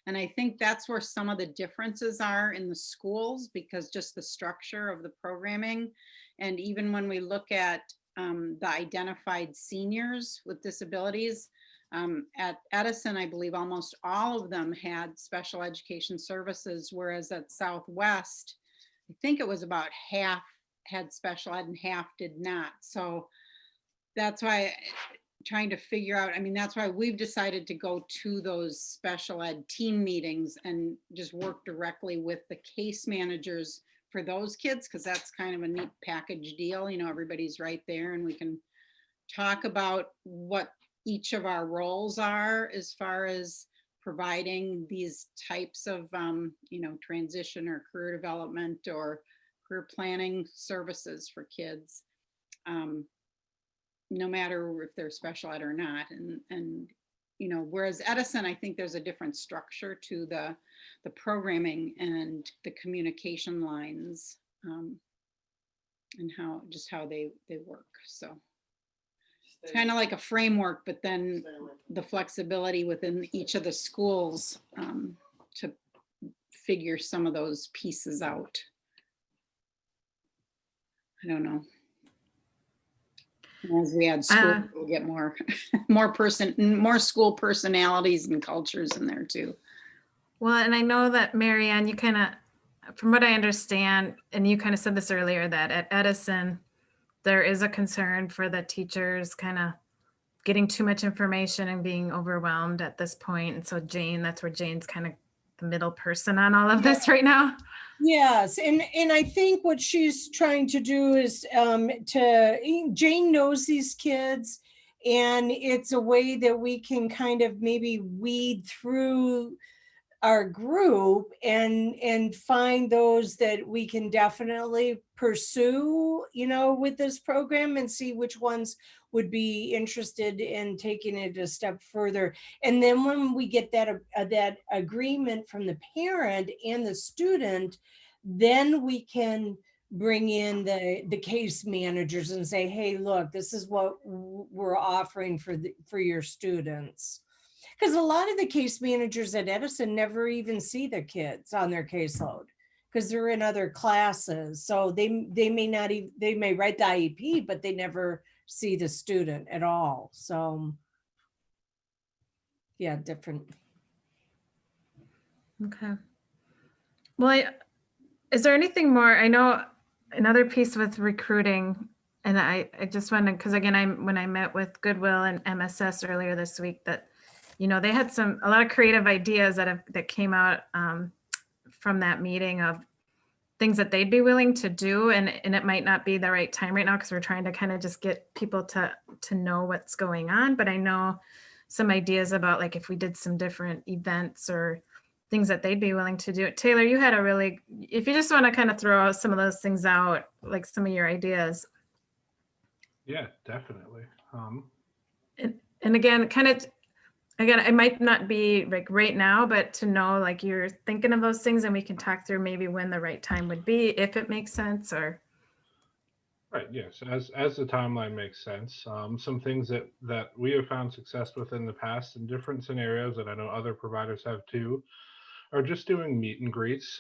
And I think that's where some of the differences are in the schools, because just the structure of the programming. And even when we look at the identified seniors with disabilities, at Edison, I believe almost all of them had special education services, whereas at Southwest, I think it was about half had special ed and half did not. So that's why trying to figure out, that's why we've decided to go to those special ed team meetings and just work directly with the case managers for those kids, because that's kind of a neat package deal. Everybody's right there and we can talk about what each of our roles are as far as providing these types of, transition or career development or career planning services for kids, no matter if they're special ed or not. And whereas Edison, I think there's a different structure to the programming and the communication lines, and how they work. So it's kind of like a framework, but then the flexibility within each of the schools to figure some of those pieces out. I don't know. As we add school, we'll get more school personalities and cultures in there too. Well, and I know that Marianne, you kind of, from what I understand, and you kind of said this earlier, that at Edison, there is a concern for the teachers kind of getting too much information and being overwhelmed at this point. And so Jane, that's where Jane's kind of the middle person on all of this right now. Yes, and I think what she's trying to do is Jane knows these kids, and it's a way that we can kind of maybe weed through our group and find those that we can definitely pursue, with this program, and see which ones would be interested in taking it a step further. And then when we get that agreement from the parent and the student, then we can bring in the case managers and say, hey, look, this is what we're offering for your students. Because a lot of the case managers at Edison never even see the kids on their caseload because they're in other classes. So they may write the IEP, but they never see the student at all. So yeah, different. Okay. Well, Is there anything more? I know another piece with recruiting, and I just wanted, because again, when I met with Goodwill and MSS earlier this week, that, you know, they had a lot of creative ideas that came out from that meeting of things that they'd be willing to do, and it might not be the right time right now because we're trying to kind of just get people to know what's going on. But I know some ideas about like if we did some different events or things that they'd be willing to do. Taylor, you had if you just want to kind of throw out some of those things out, like some of your ideas. Yeah, definitely. And again, it might not be like right now, but to know like you're thinking of those things and we can talk through maybe when the right time would be, if it makes sense or. Right, yes, as the timeline makes sense. Some things that we have found success with in the past in different scenarios, and I know other providers have too, are just doing meet and greets,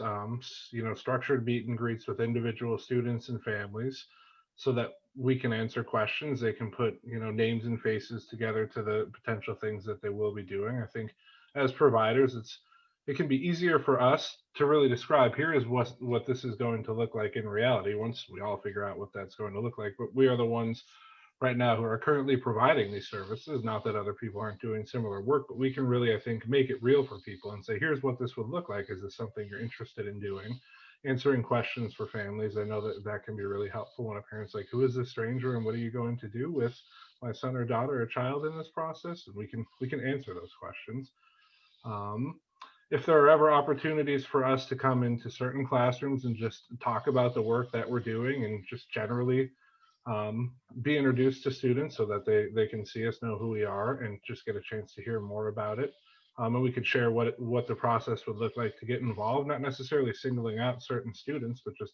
you know, structured meet and greets with individual students and families so that we can answer questions. They can put, you know, names and faces together to the potential things that they will be doing. I think as providers, it can be easier for us to really describe, here is what this is going to look like in reality once we all figure out what that's going to look like. But we are the ones right now who are currently providing these services, not that other people aren't doing similar work, but we can really, I think, make it real for people and say, here's what this would look like. Is this something you're interested in doing? Answering questions for families. I know that can be really helpful when a parent's like, who is this stranger and what are you going to do with my son or daughter or child in this process? And we can answer those questions. If there are ever opportunities for us to come into certain classrooms and just talk about the work that we're doing and just generally be introduced to students so that they can see us, know who we are, and just get a chance to hear more about it. And we could share what the process would look like to get involved, not necessarily singling out certain students, but just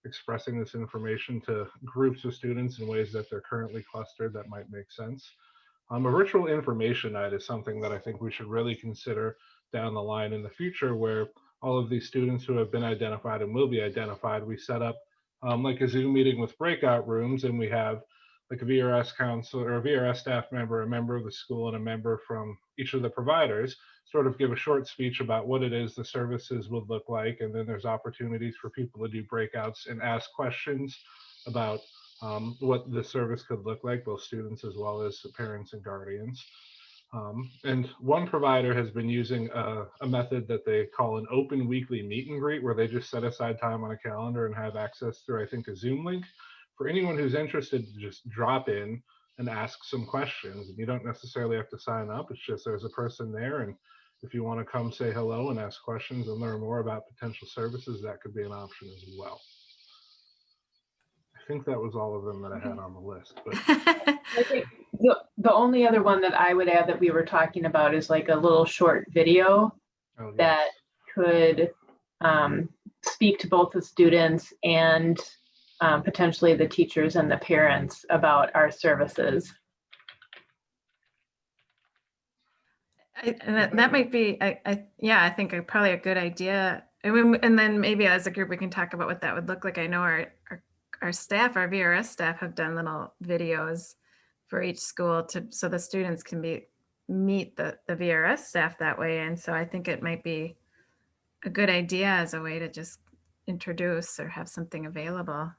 expressing this information to groups of students in ways that they're currently clustered that might make sense. A virtual information night is something that I think we should really consider down the line in the future, where all of these students who have been identified and will be identified, we set up like a Zoom meeting with breakout rooms, and we have like a VRS counselor or a VRS staff member, a member of the school, and a member from each of the providers sort of give a short speech about what it is the services would look like. And then there's opportunities for people to do breakouts and ask questions about what the service could look like, both students as well as parents and guardians. And one provider has been using a method that they call an open weekly meet and greet, where they just set aside time on a calendar and have access through, I think, a Zoom link for anyone who's interested to just drop in and ask some questions. And you don't necessarily have to sign up. It's just there's a person there. And if you want to come say hello and ask questions and learn more about potential services, that could be an option as well. I think that was all of them that I had on the list. But I think the only other one that I would add that we were talking about is like a little short video that could speak to both the students and potentially the teachers and the parents about our services. That might be, I think probably a good idea. And then maybe as a group, we can talk about what that would look like. I know our staff, our VRS staff, have done little videos for each school so the students can meet the VRS staff that way. And so I think it might be a good idea as a way to just introduce or have something available.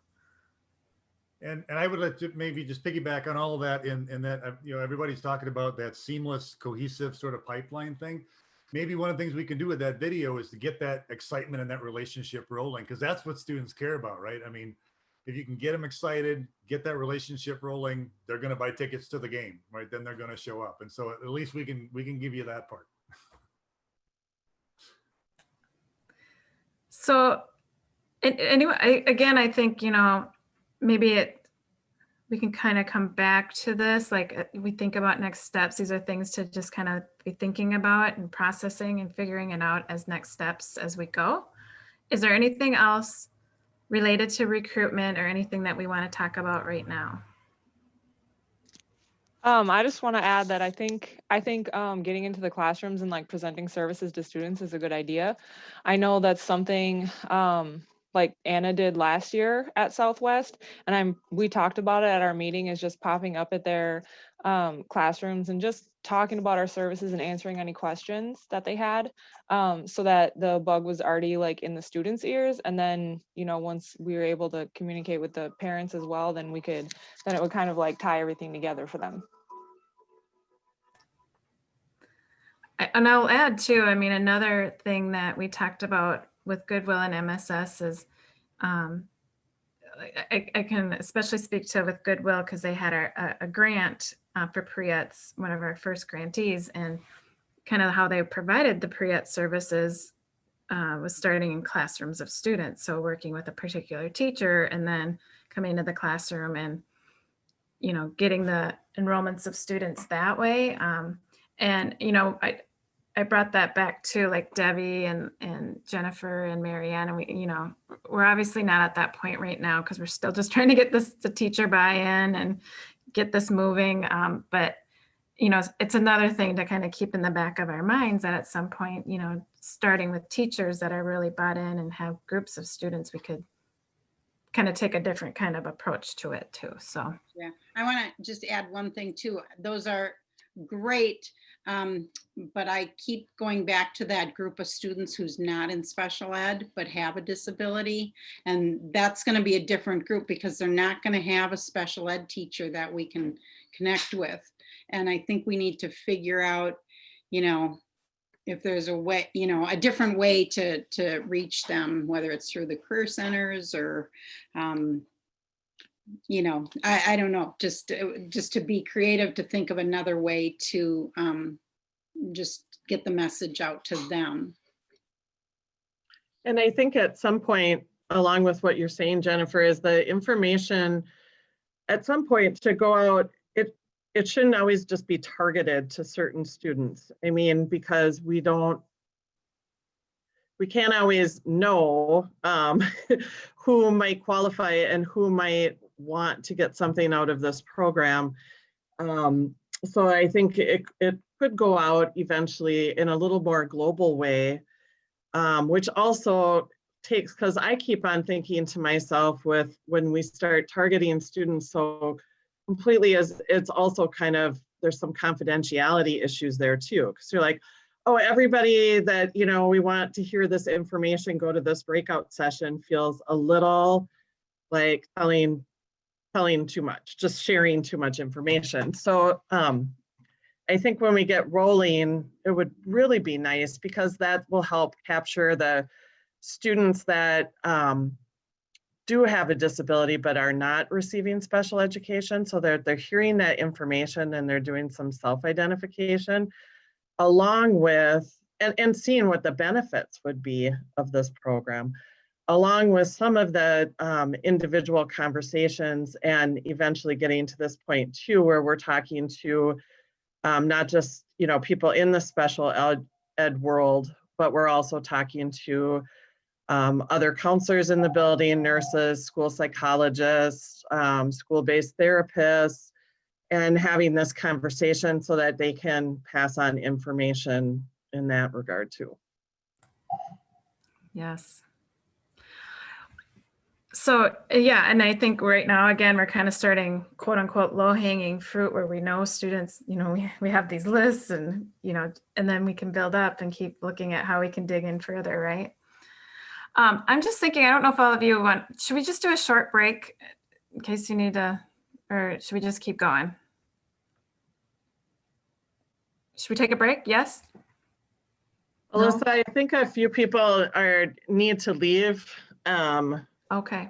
And I would like to maybe just piggyback on all of that in that, you know, everybody's talking about that seamless, cohesive sort of pipeline thing. Maybe one of the things we can do with that video is to get that excitement and that relationship rolling, because that's what students care about, right? I mean, if you can get them excited, get that relationship rolling, they're going to buy tickets to the game, right? Then they're going to show up. And so at least we can give you that part. So anyway, I think, you know, maybe we can kind of come back to this, like we think about next steps. These are things to just kind of be thinking about and processing and figuring it out as next steps as we go. Is there anything else related to recruitment or anything that we want to talk about right now? I just want to add that I think getting into the classrooms and like presenting services to students is a good idea. I know that's something like Anna did last year at Southwest, and we talked about it at our meeting, is just popping up at their classrooms and just talking about our services and answering any questions that they had, so that the bug was already like in the students' ears. And then, you know, once we were able to communicate with the parents as well, then it would kind of like tie everything together for them. And I'll add too, I mean, another thing that we talked about with Goodwill and MSS is, I can especially speak to with Goodwill because they had a grant for Pre-ETS, one of our first grantees, and kind of how they provided the Pre-ETS services was starting in classrooms of students. So working with a particular teacher and then coming to the classroom and, you know, getting the enrollments of students that way. And, you know, I brought that back to like Debbie and Jennifer and Marianne, and we, you know, we're obviously not at that point right now because we're still just trying to get the teacher buy-in and get this moving. But, you know, it's another thing to kind of keep in the back of our minds that at some point, you know, starting with teachers that are really bought in and have groups of students, we could kind of take a different kind of approach to it too. So yeah, I want to just add one thing too. Those are great. But I keep going back to that group of students who's not in special ed, but have a disability. And that's going to be a different group because they're not going to have a special ed teacher that we can connect with. And I think we need to figure out, you know, if there's a way, you know, a different way to reach them, whether it's through the career centers or, you know, I don't know, just to be creative, to think of another way to just get the message out to them. And I think at some point, along with what you're saying, Jennifer, is the information at some point to go out, it shouldn't always just be targeted to certain students. I mean, because we can't always know who might qualify and who might want to get something out of this program. So I think it could go out eventually in a little more global way, which also takes, because I keep on thinking to myself with when we start targeting students so completely, as it's also kind of, there's some confidentiality issues there too, because you're like, oh, everybody that, you know, we want to hear this information, go to this breakout session, feels a little like telling too much, just sharing too much information. So I think when we get rolling, it would really be nice because that will help capture the students that do have a disability but are not receiving special education. So they're hearing that information and they're doing some self-identification along with, and seeing what the benefits would be of this program, along with some of the individual conversations, and eventually getting to this point too, where we're talking to not just, you know, people in the special ed world, but we're also talking to other counselors in the building, nurses, school psychologists, school-based therapists, and having this conversation so that they can pass on information in that regard too. yes. So yeah, and I think right now, again, we're kind of starting quote unquote low hanging fruit where we know students, you know, we have these lists and, you know, and then we can build up and keep looking at how we can dig in further, right? I'm just thinking, I don't know if all of you want, should we just do a short break in case you need to, or should we just keep going? Should we take a break? Yes? Alyssa, I think a few people need to leave. Okay.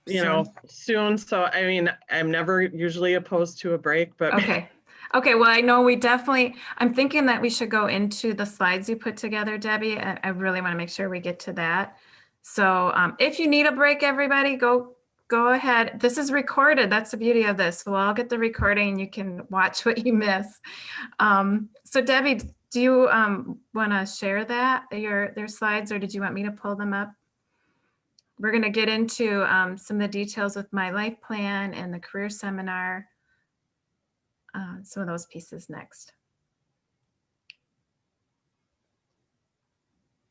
You know, soon. So, I mean, I'm never usually opposed to a break, but. Okay. Okay, well, I know we definitely, I'm thinking that we should go into the slides you put together, Debbie. I really want to make sure we get to that. So if you need a break, everybody, go ahead. This is recorded. That's the beauty of this. We'll all get the recording and you can watch what you miss. So Debbie, do you want to share that, their slides, or did you want me to pull them up? We're going to get into some of the details with my life plan and the career seminar. Some of those pieces next.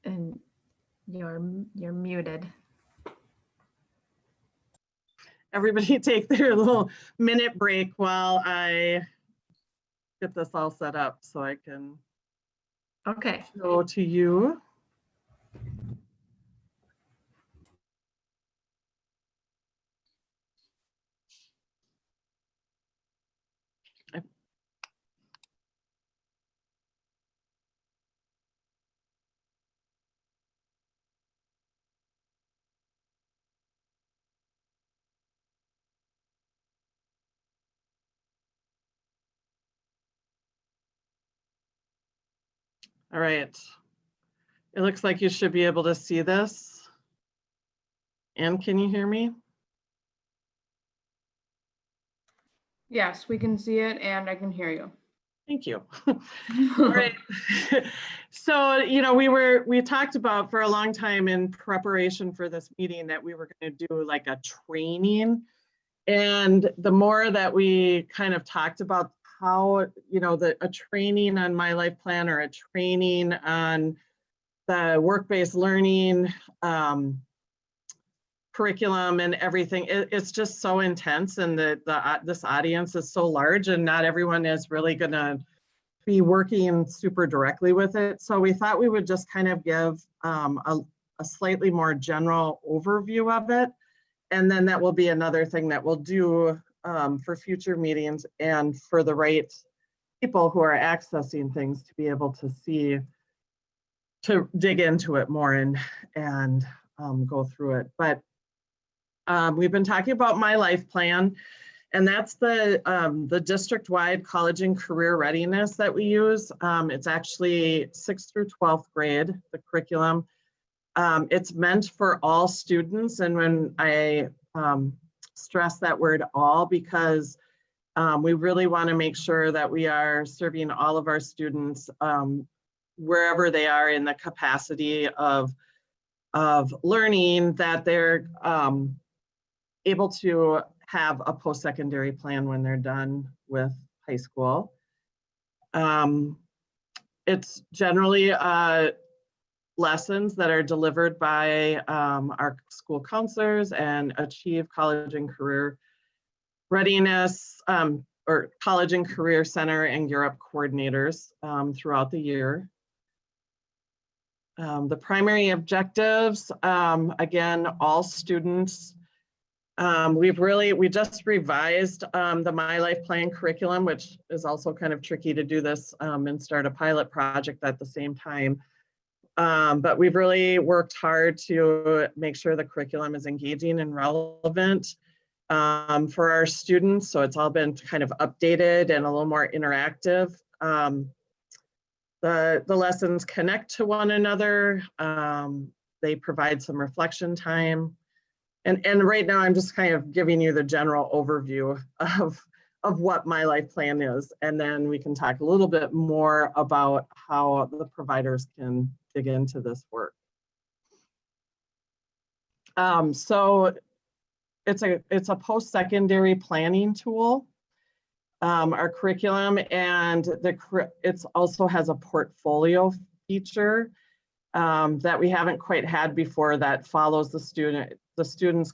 And you're muted. everybody take their little minute break while I get this all set up so I can go to you. All right. It looks like you should be able to see this. And can you hear me? Yes, we can see it and I can hear you. Thank you. All right. So, you know, we talked about for a long time in preparation for this meeting that we were going to do like a training. And the more that we kind of talked about how, you know, a training on My Life Plan or a training on the work-based learning curriculum and everything, it's just so intense, and this audience is so large, and not everyone is really going to be working super directly with it. So we thought we would just kind of give a slightly more general overview of it, and then that will be another thing that we'll do for future meetings and for the right people who are accessing things to be able to see, to dig into it more and go through it. But we've been talking about My Life Plan, and that's the district-wide college and career readiness that we use. It's actually 6th through 12th grade, the curriculum. It's meant for all students, and when I stress that word all, because we really want to make sure that we are serving all of our students wherever they are in the capacity of learning, that they're able to have a post-secondary plan when they're done with high school. It's generally lessons that are delivered by our school counselors and Achieve College and Career Readiness or College and Career Center and Europe coordinators throughout the year. The primary objectives, again, all students. We just revised the My Life Plan curriculum, which is also kind of tricky to do this and start a pilot project at the same time. But we've really worked hard to make sure the curriculum is engaging and relevant for our students. So it's all been kind of updated and a little more interactive. The lessons connect to one another. They provide some reflection time. And right now I'm just kind of giving you the general overview of what My Life Plan is. And then we can talk a little bit more about how the providers can dig into this work. So it's a post-secondary planning tool, our curriculum, and it also has a portfolio feature that we haven't quite had before, that follows the students,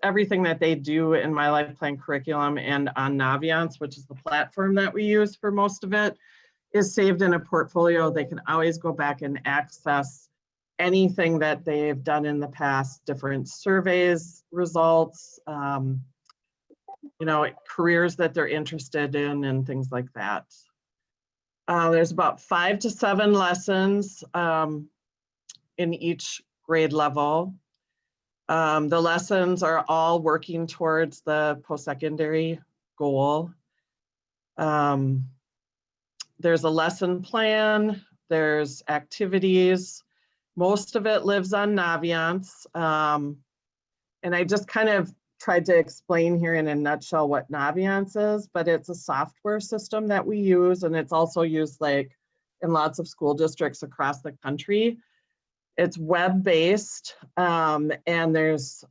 everything that they do in My Life Plan curriculum and on Naviance, which is the platform that we use for most of it, is saved in a portfolio. They can always go back and access anything that they've done in the past, different surveys, results, you know, careers that they're interested in and things like that. There's about 5 to 7 lessons in each grade level. The lessons are all working towards the post-secondary goal. There's a lesson plan, there's activities. Most of it lives on Naviance. And I just kind of tried to explain here in a nutshell what Naviance is, but it's a software system that we use, and it's also used like in lots of school districts across the country. It's web-based, and there's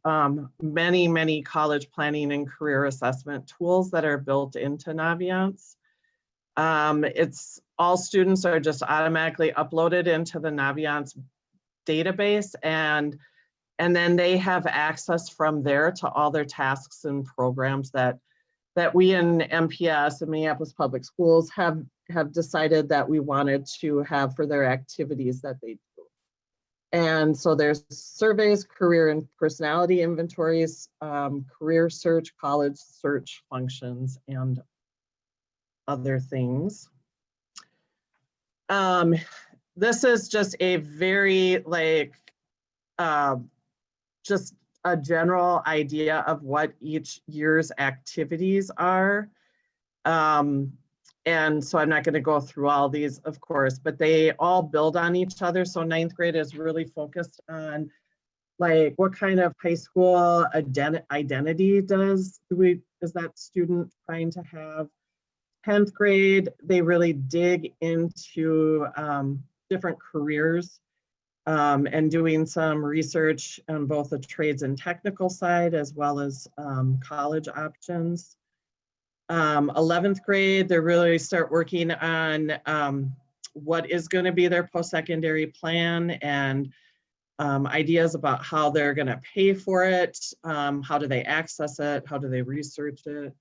many college planning and career assessment tools that are built into Naviance. It's all students are just automatically uploaded into the Naviance database, and And then they have access from there to all their tasks and programs that we in MPS and Minneapolis Public Schools have decided that we wanted to have for their activities that they do. And so there's surveys, career and personality inventories, career search, college search functions, and other things. This is just a very just a general idea of what each year's activities are. And so I'm not going to go through all these, of course, but they all build on each other. So 9th grade is really focused on what kind of high school identity is that student trying to have. 10th grade, they really dig into different careers and doing some research on both the trades and technical side as well as college options. 11th grade, they really start working on what is going to be their post-secondary plan and ideas about how they're going to pay for it, how do they access it, how do they research it.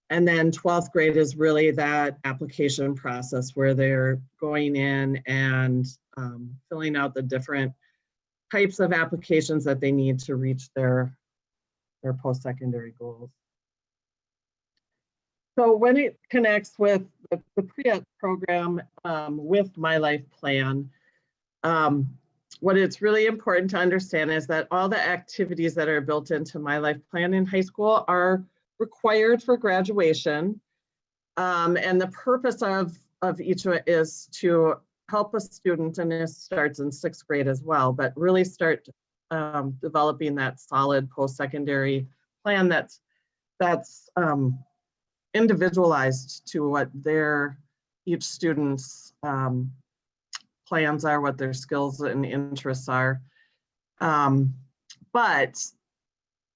And then 12th grade is really that application process where they're going in and filling out the different types of applications that they need to reach their post-secondary goals. So when it connects with the pre-ETS program with My Life Plan, what it's really important to understand is that all the activities that are built into My Life Plan in high school are required for graduation. And the purpose of each of it is to help a student, and this starts in 6th grade as well, but really start developing that solid post-secondary plan that's individualized to what each student's plans are, what their skills and interests are.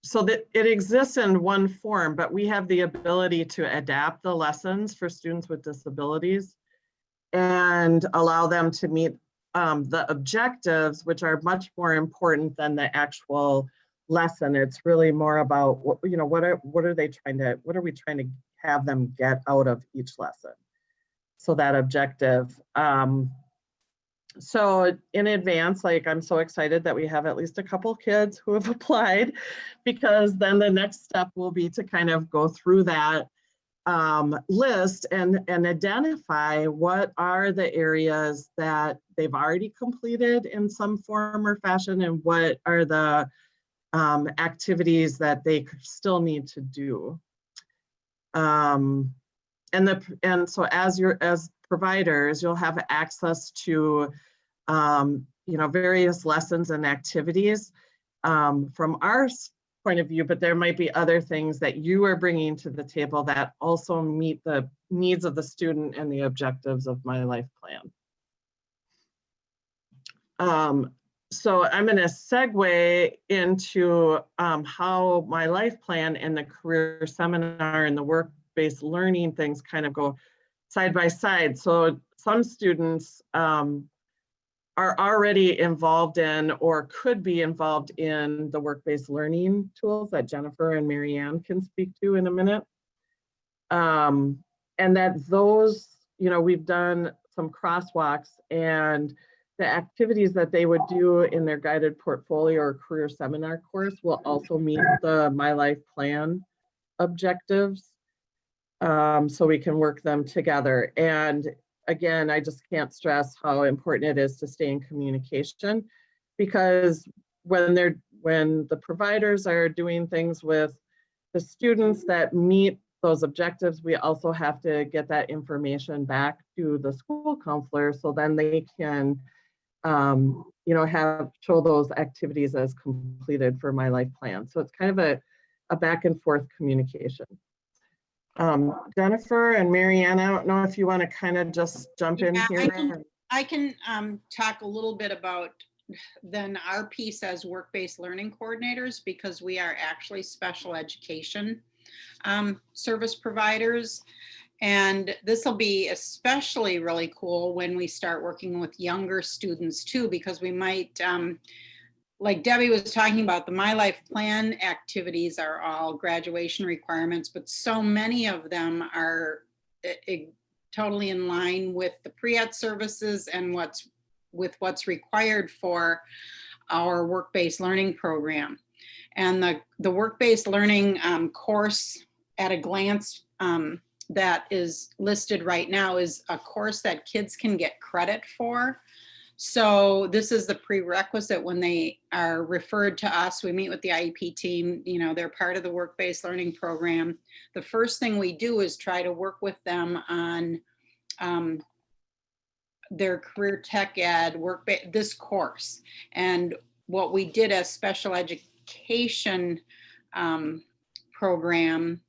So that it exists in one form, but we have the ability to adapt the lessons for students with disabilities and allow them to meet the objectives, which are much more important than the actual lesson. It's really more about what we trying to have them get out of each lesson. So that objective. So in advance, I'm so excited that we have at least a couple kids who have applied, because then the next step will be to kind of go through that list and identify what are the areas that they've already completed in some form or fashion, and what are the activities that they still need to do. And so as providers, you'll have access to various lessons and activities from our point of view, but there might be other things that you are bringing to the table that also meet the needs of the student and the objectives of My Life Plan. So I'm going to segue into how My Life Plan and the career seminar and the work-based learning things kind of go side by side. So some students are already involved in or could be involved in the work-based learning tools that Jennifer and Marianne can speak to in a minute. And that those, we've done some crosswalks, and the activities that they would do in their guided portfolio or career seminar course will also meet the My Life Plan objectives. So we can work them together. And again, I just can't stress how important it is to stay in communication, because when the providers are doing things with the students that meet those objectives, we also have to get that information back to the school counselor, so then they can show those activities as completed for My Life Plan. So it's kind of a back and forth communication. Jennifer and Marianne, I don't know if you want to kind of just jump in here. I can talk a little bit about then our piece as work-based learning coordinators, because we are actually special education service providers. And this will be especially really cool when we start working with younger students too, because we might like Debbie was talking about, the My Life Plan activities are all graduation requirements, but so many of them are totally in line with the pre-ETS services and what's required for our work-based learning program. And the work-based learning course at a glance that is listed right now is a course that kids can get credit for. So this is the prerequisite when they are referred to us. We meet with the IEP team, you know, they're part of the work-based learning program. The first thing we do is try to work with them on their career tech ed this course. And what we did as special education program,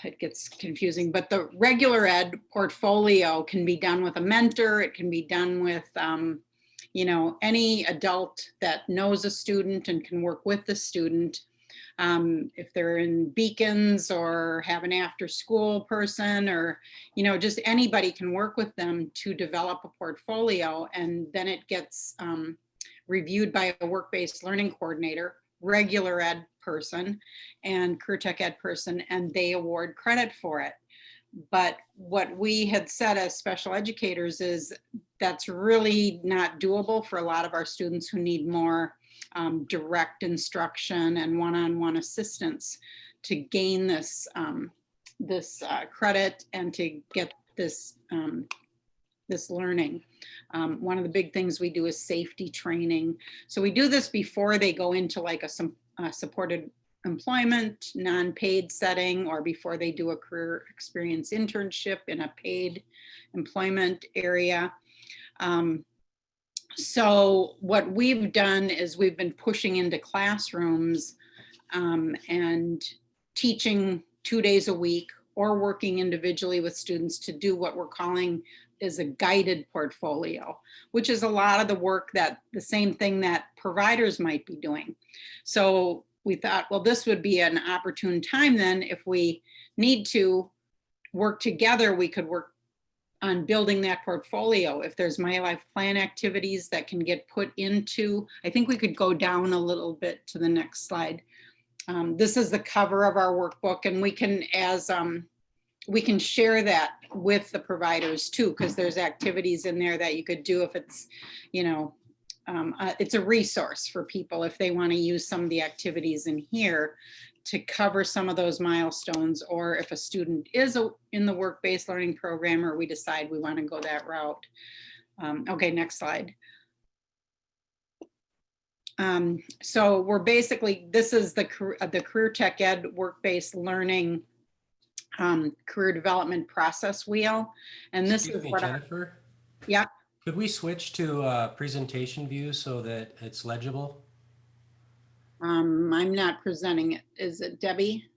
it gets confusing, but the regular ed portfolio can be done with a mentor. It can be done with, you know, any adult that knows a student and can work with the student. If they're in Beacons or have an after school person, or, you know, just anybody can work with them to develop a portfolio, and then it gets reviewed by a work-based learning coordinator, regular ed person, and career tech ed person, and they award credit for it. But what we had said as special educators is that's really not doable for a lot of our students who need more direct instruction and one-on-one assistance to gain this credit and to get this this learning. One of the big things we do is safety training. So we do this before they go into like a supported employment, non-paid setting, or before they do a career experience internship in a paid employment area. So what we've done is we've been pushing into classrooms and teaching 2 days a week, or working individually with students to do what we're calling is a guided portfolio, which is a lot of the work that the same thing that providers might be doing. So we thought, well, this would be an opportune time then, if we need to work together, we could work on building that portfolio. If there's My Life Plan activities that can get put into, I think we could go down a little bit to the next slide. This is the cover of our workbook, and we can share that with the providers too, because there's activities in there that you could do if it's, you know, it's a resource for people if they want to use some of the activities in here to cover some of those milestones, or if a student is in the work-based learning program, or we decide we want to go that route. Okay, next slide. So we're basically, this is the career tech ed work-based learning career development process wheel. And this Excuse is me, what Jennifer? Yeah. Could we switch to presentation view so that it's legible? I'm not presenting it. Is it Debbie?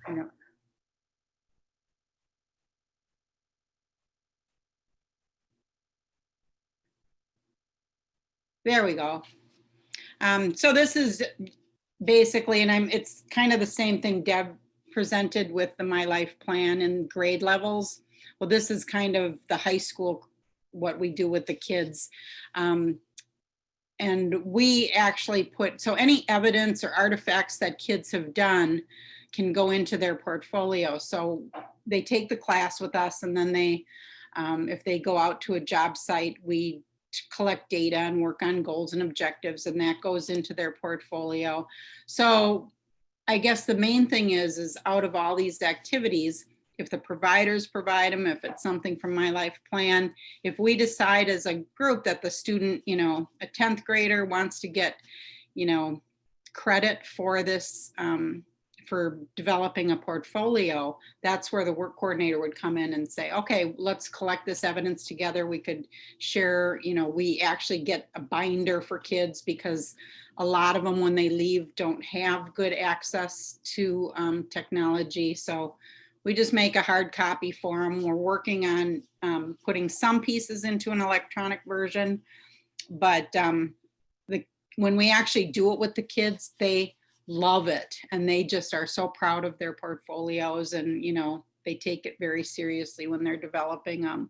I don't. There we go. So this is basically, and it's kind of the same thing Deb presented with the My Life Plan and grade levels. Well, this is kind of the high school, what we do with the kids. And we actually put, so any evidence or artifacts that kids have done can go into their portfolio. So they take the class with us, and then they, if they go out to a job site, we collect data and work on goals and objectives, and that goes into their portfolio. So I guess the main thing is out of all these activities, if the providers provide them, if it's something from My Life Plan, if we decide as a group that the student, you know, a 10th grader wants to get, you know, credit for this, for developing a portfolio, that's where the work coordinator would come in and say, okay, let's collect this evidence together. We could share, you know, we actually get a binder for kids, because a lot of them when they leave don't have good access to technology. So we just make a hard copy for them. We're working on putting some pieces into an electronic version, but when we actually do it with the kids, they love it, and they just are so proud of their portfolios, and, you know, they take it very seriously when they're developing them.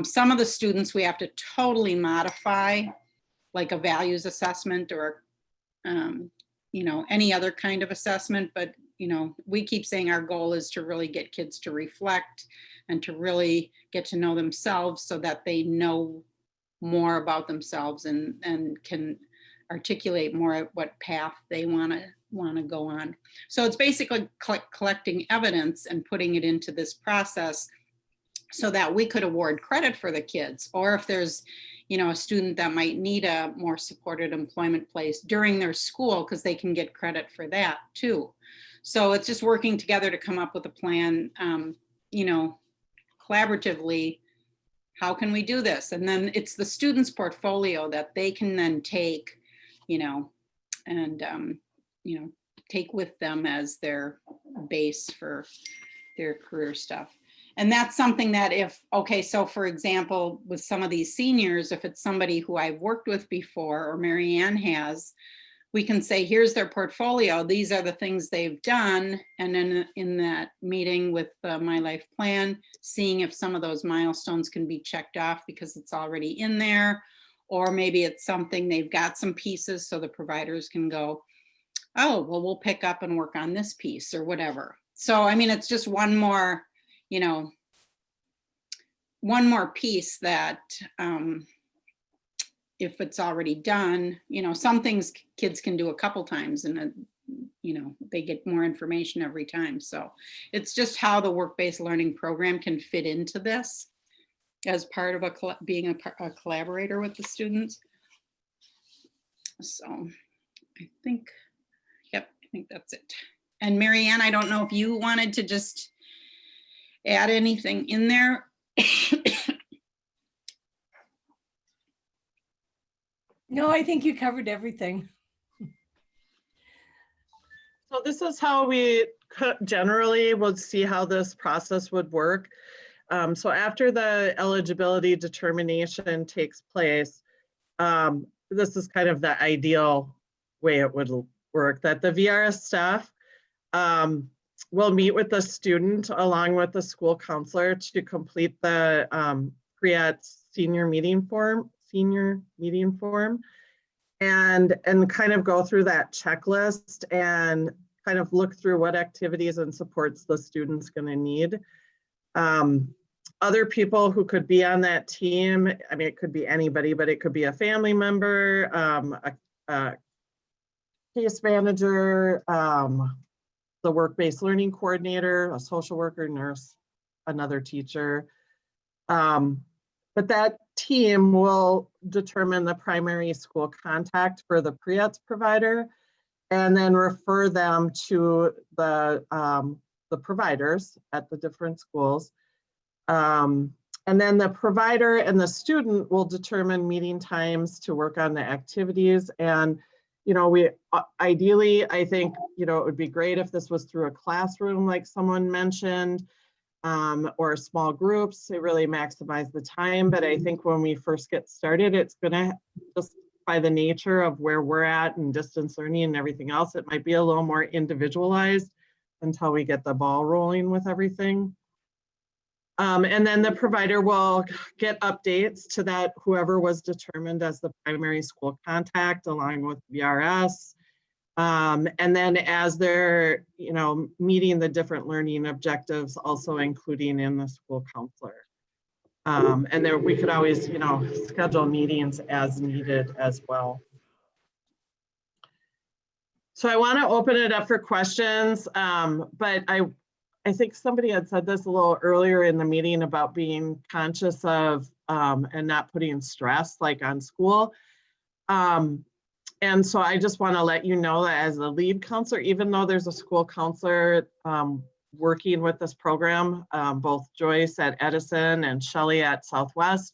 Some of the students we have to totally modify, like a values assessment or, you know, any other kind of assessment. But, you know, we keep saying our goal is to really get kids to reflect and to really get to know themselves so that they know more about themselves and can articulate more what path they want to go on. So it's basically collecting evidence and putting it into this process so that we could award credit for the kids, or if there's, you know, a student that might need a more supported employment place during their school, because they can get credit for that too. So it's just working together to come up with a plan, you know, collaboratively. How can we do this? And then it's the student's portfolio that they can then take, you know, and, you know, take with them as their base for their career stuff. And that's something that if, okay, so for example, with some of these seniors, if it's somebody who I've worked with before or Mary Ann has, we can say, here's their portfolio. These are the things they've done. And then in that meeting with My Life Plan, seeing if some of those milestones can be checked off because it's already in there, or maybe it's something they've got some pieces so the providers can go, oh, well, we'll pick up and work on this piece or whatever. So, I mean, it's just one more, you know, one more piece that if it's already done, you know, some things kids can do a couple times and, you know, they get more information every time. So it's just how the work-based learning program can fit into this as part of being a collaborator with the students. So I think, yep, I think that's it. And Mary Ann, I don't know if you wanted to just add anything in there. No, I think you covered everything. So this is how we generally would see how this process would work. So after the eligibility determination takes place, this is kind of the ideal way it would work, that the VRS staff will meet with the student along with the school counselor to complete the Pre-ETS senior meeting form, and kind of go through that checklist and kind of look through what activities and supports the student's going to need. Other people who could be on that team, I mean, it could be anybody, but it could be a family member, a case manager, the work-based learning coordinator, a social worker, nurse, another teacher. But that team will determine the primary school contact for the Pre-ETS provider and then refer them to the providers at the different schools. And then the provider and the student will determine meeting times to work on the activities. And, you know, we ideally, I think, you know, it would be great if this was through a classroom, like someone mentioned, or small groups to really maximize the time. But I think when we first get started, it's gonna, just by the nature of where we're at and distance learning and everything else, it might be a little more individualized until we get the ball rolling with everything. And then the provider will get updates to that, whoever was determined as the primary school contact along with VRS. And then as they're, you know, meeting the different learning objectives, also including in the school counselor. And there we could always, you know, schedule meetings as needed as well. So I want to open it up for questions, but I think somebody had said this a little earlier in the meeting about being conscious of and not putting stress like on school. And so I just want to let you know that as a lead counselor, even though there's a school counselor working with this program, both Joyce at Edison and Shelley at Southwest,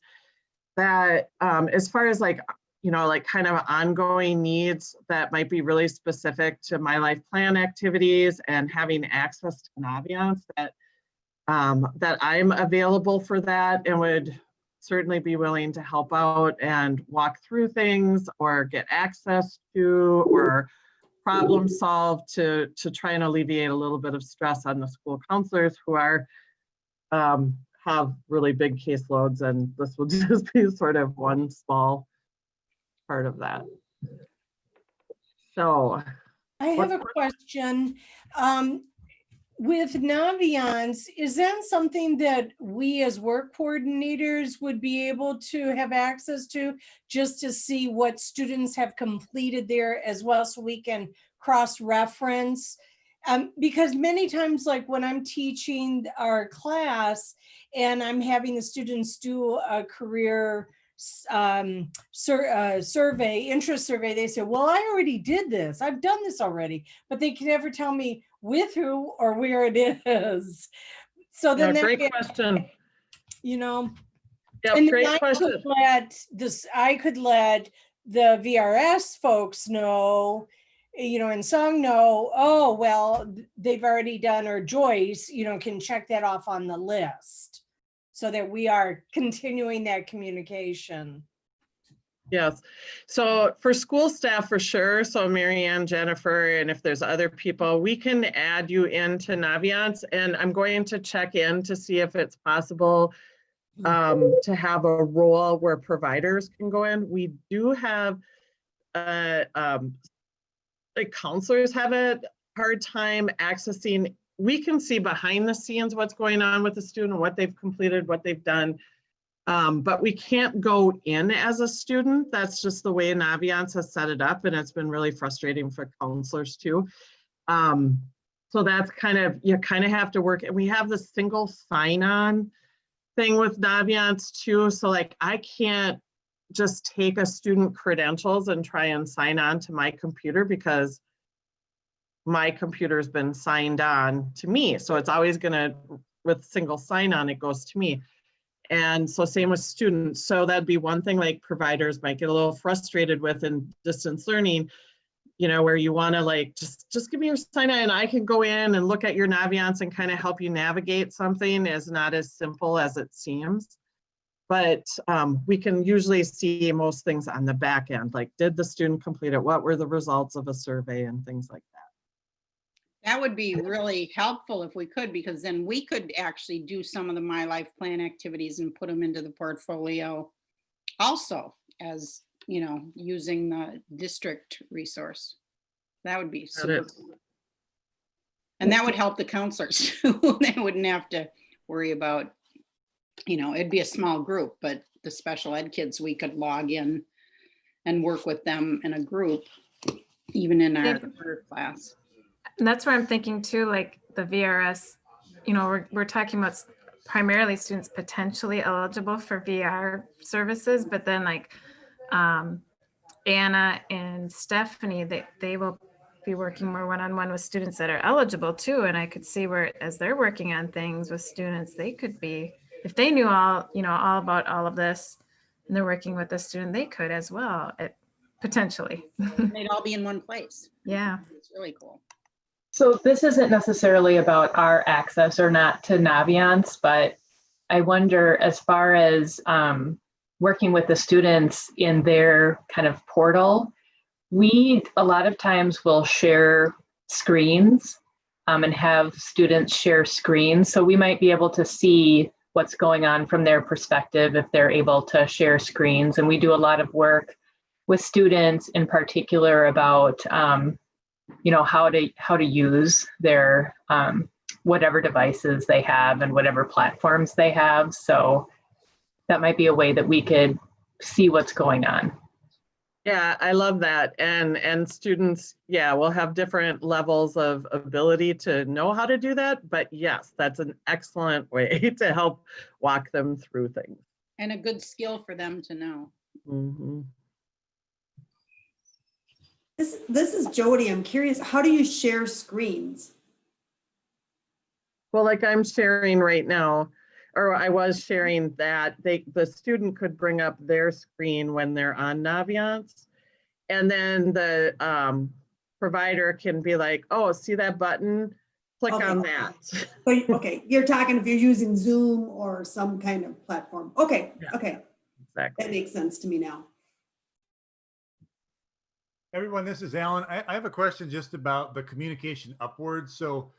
that as far as like, you know, like kind of ongoing needs that might be really specific to My Life Plan activities and having access to Naviance, that that I'm available for that and would certainly be willing to help out and walk through things or get access to or problem solve to try and alleviate a little bit of stress on the school counselors who are have really big caseloads, and this will just be sort of one small part of that. So I have a question. With Naviance, is that something that we as work coordinators would be able to have access to, just to see what students have completed there as well, so we can cross-reference? Because many times, like when I'm teaching our class and I'm having the students do a career survey, interest survey, they say, well, I already did this. I've done this already, but they can never tell me with who or where it is. So then great question. You know, yep, and great I question. could let the VRS folks know, you know, and Song know, oh, well, they've already done, or Joyce, you know, can check that off on the list so that we are continuing that communication. Yes. So for school staff, for sure. So Mary Ann, Jennifer, and if there's other people, we can add you into Naviance, and I'm going to check in to see if it's possible to have a role where providers can go in. We do have like counselors have a hard time accessing. We can see behind the scenes what's going on with the student, what they've completed, what they've done. But we can't go in as a student. That's just the way Naviance has set it up, and it's been really frustrating for counselors too. So that's you kind of have to work. And we have this single sign-on thing with Naviance too. So like I can't just take a student credentials and try and sign on to my computer, because my computer's been signed on to me. So it's always gonna, with single sign-on, it goes to me. And so same with students. So that'd be one thing like providers might get a little frustrated with in distance learning, you know, where you want to like, just give me your sign on and I can go in and look at your Naviance and kind of help you navigate something. Is not as simple as it seems. But we can usually see most things on the back end, like did the student complete it? What were the results of a survey and things like that. That would be really helpful if we could, because then we could actually do some of the My Life Plan activities and put them into the portfolio also, as, you know, using the district resource. That would be super cool. And that would help the counselors too. They wouldn't have to worry about, you know, it'd be a small group, but the special ed kids, we could log in and work with them in a group, even in our class. And that's where I'm thinking too, like the VRS, you know, we're talking about primarily students potentially eligible for VR services, but then like Anna and Stephanie, they will be working more one-on-one with students that are eligible too. And I could see where, as they're working on things with students, they could be, if they knew all, you know, all about all of this and they're working with a student, they could as well, potentially. They'd all be in one place. Yeah. It's really cool. So this isn't necessarily about our access or not to Naviance, but I wonder, as far as working with the students in their kind of portal, we a lot of times will share screens and have students share screens. So we might be able to see what's going on from their perspective if they're able to share screens. And we do a lot of work with students in particular about you know, how to use their whatever devices they have and whatever platforms they have. So that might be a way that we could see what's going on. Yeah, I love that. And students, yeah, will have different levels of ability to know how to do that. But yes, that's an excellent way to help walk them through things. And a good skill for them to know. Mm-hmm. This is Jody. I'm curious, how do you share screens? Well, like I'm sharing right now, or I was sharing that the student could bring up their screen when they're on Naviance, and then the provider can be like, oh, see that button? Click on that. So, okay, you're talking if you're using Zoom or some kind of platform. Okay, yeah, okay. Exactly. That makes sense to me now. Everyone, this is Alan. I have a question just about the communication upwards. So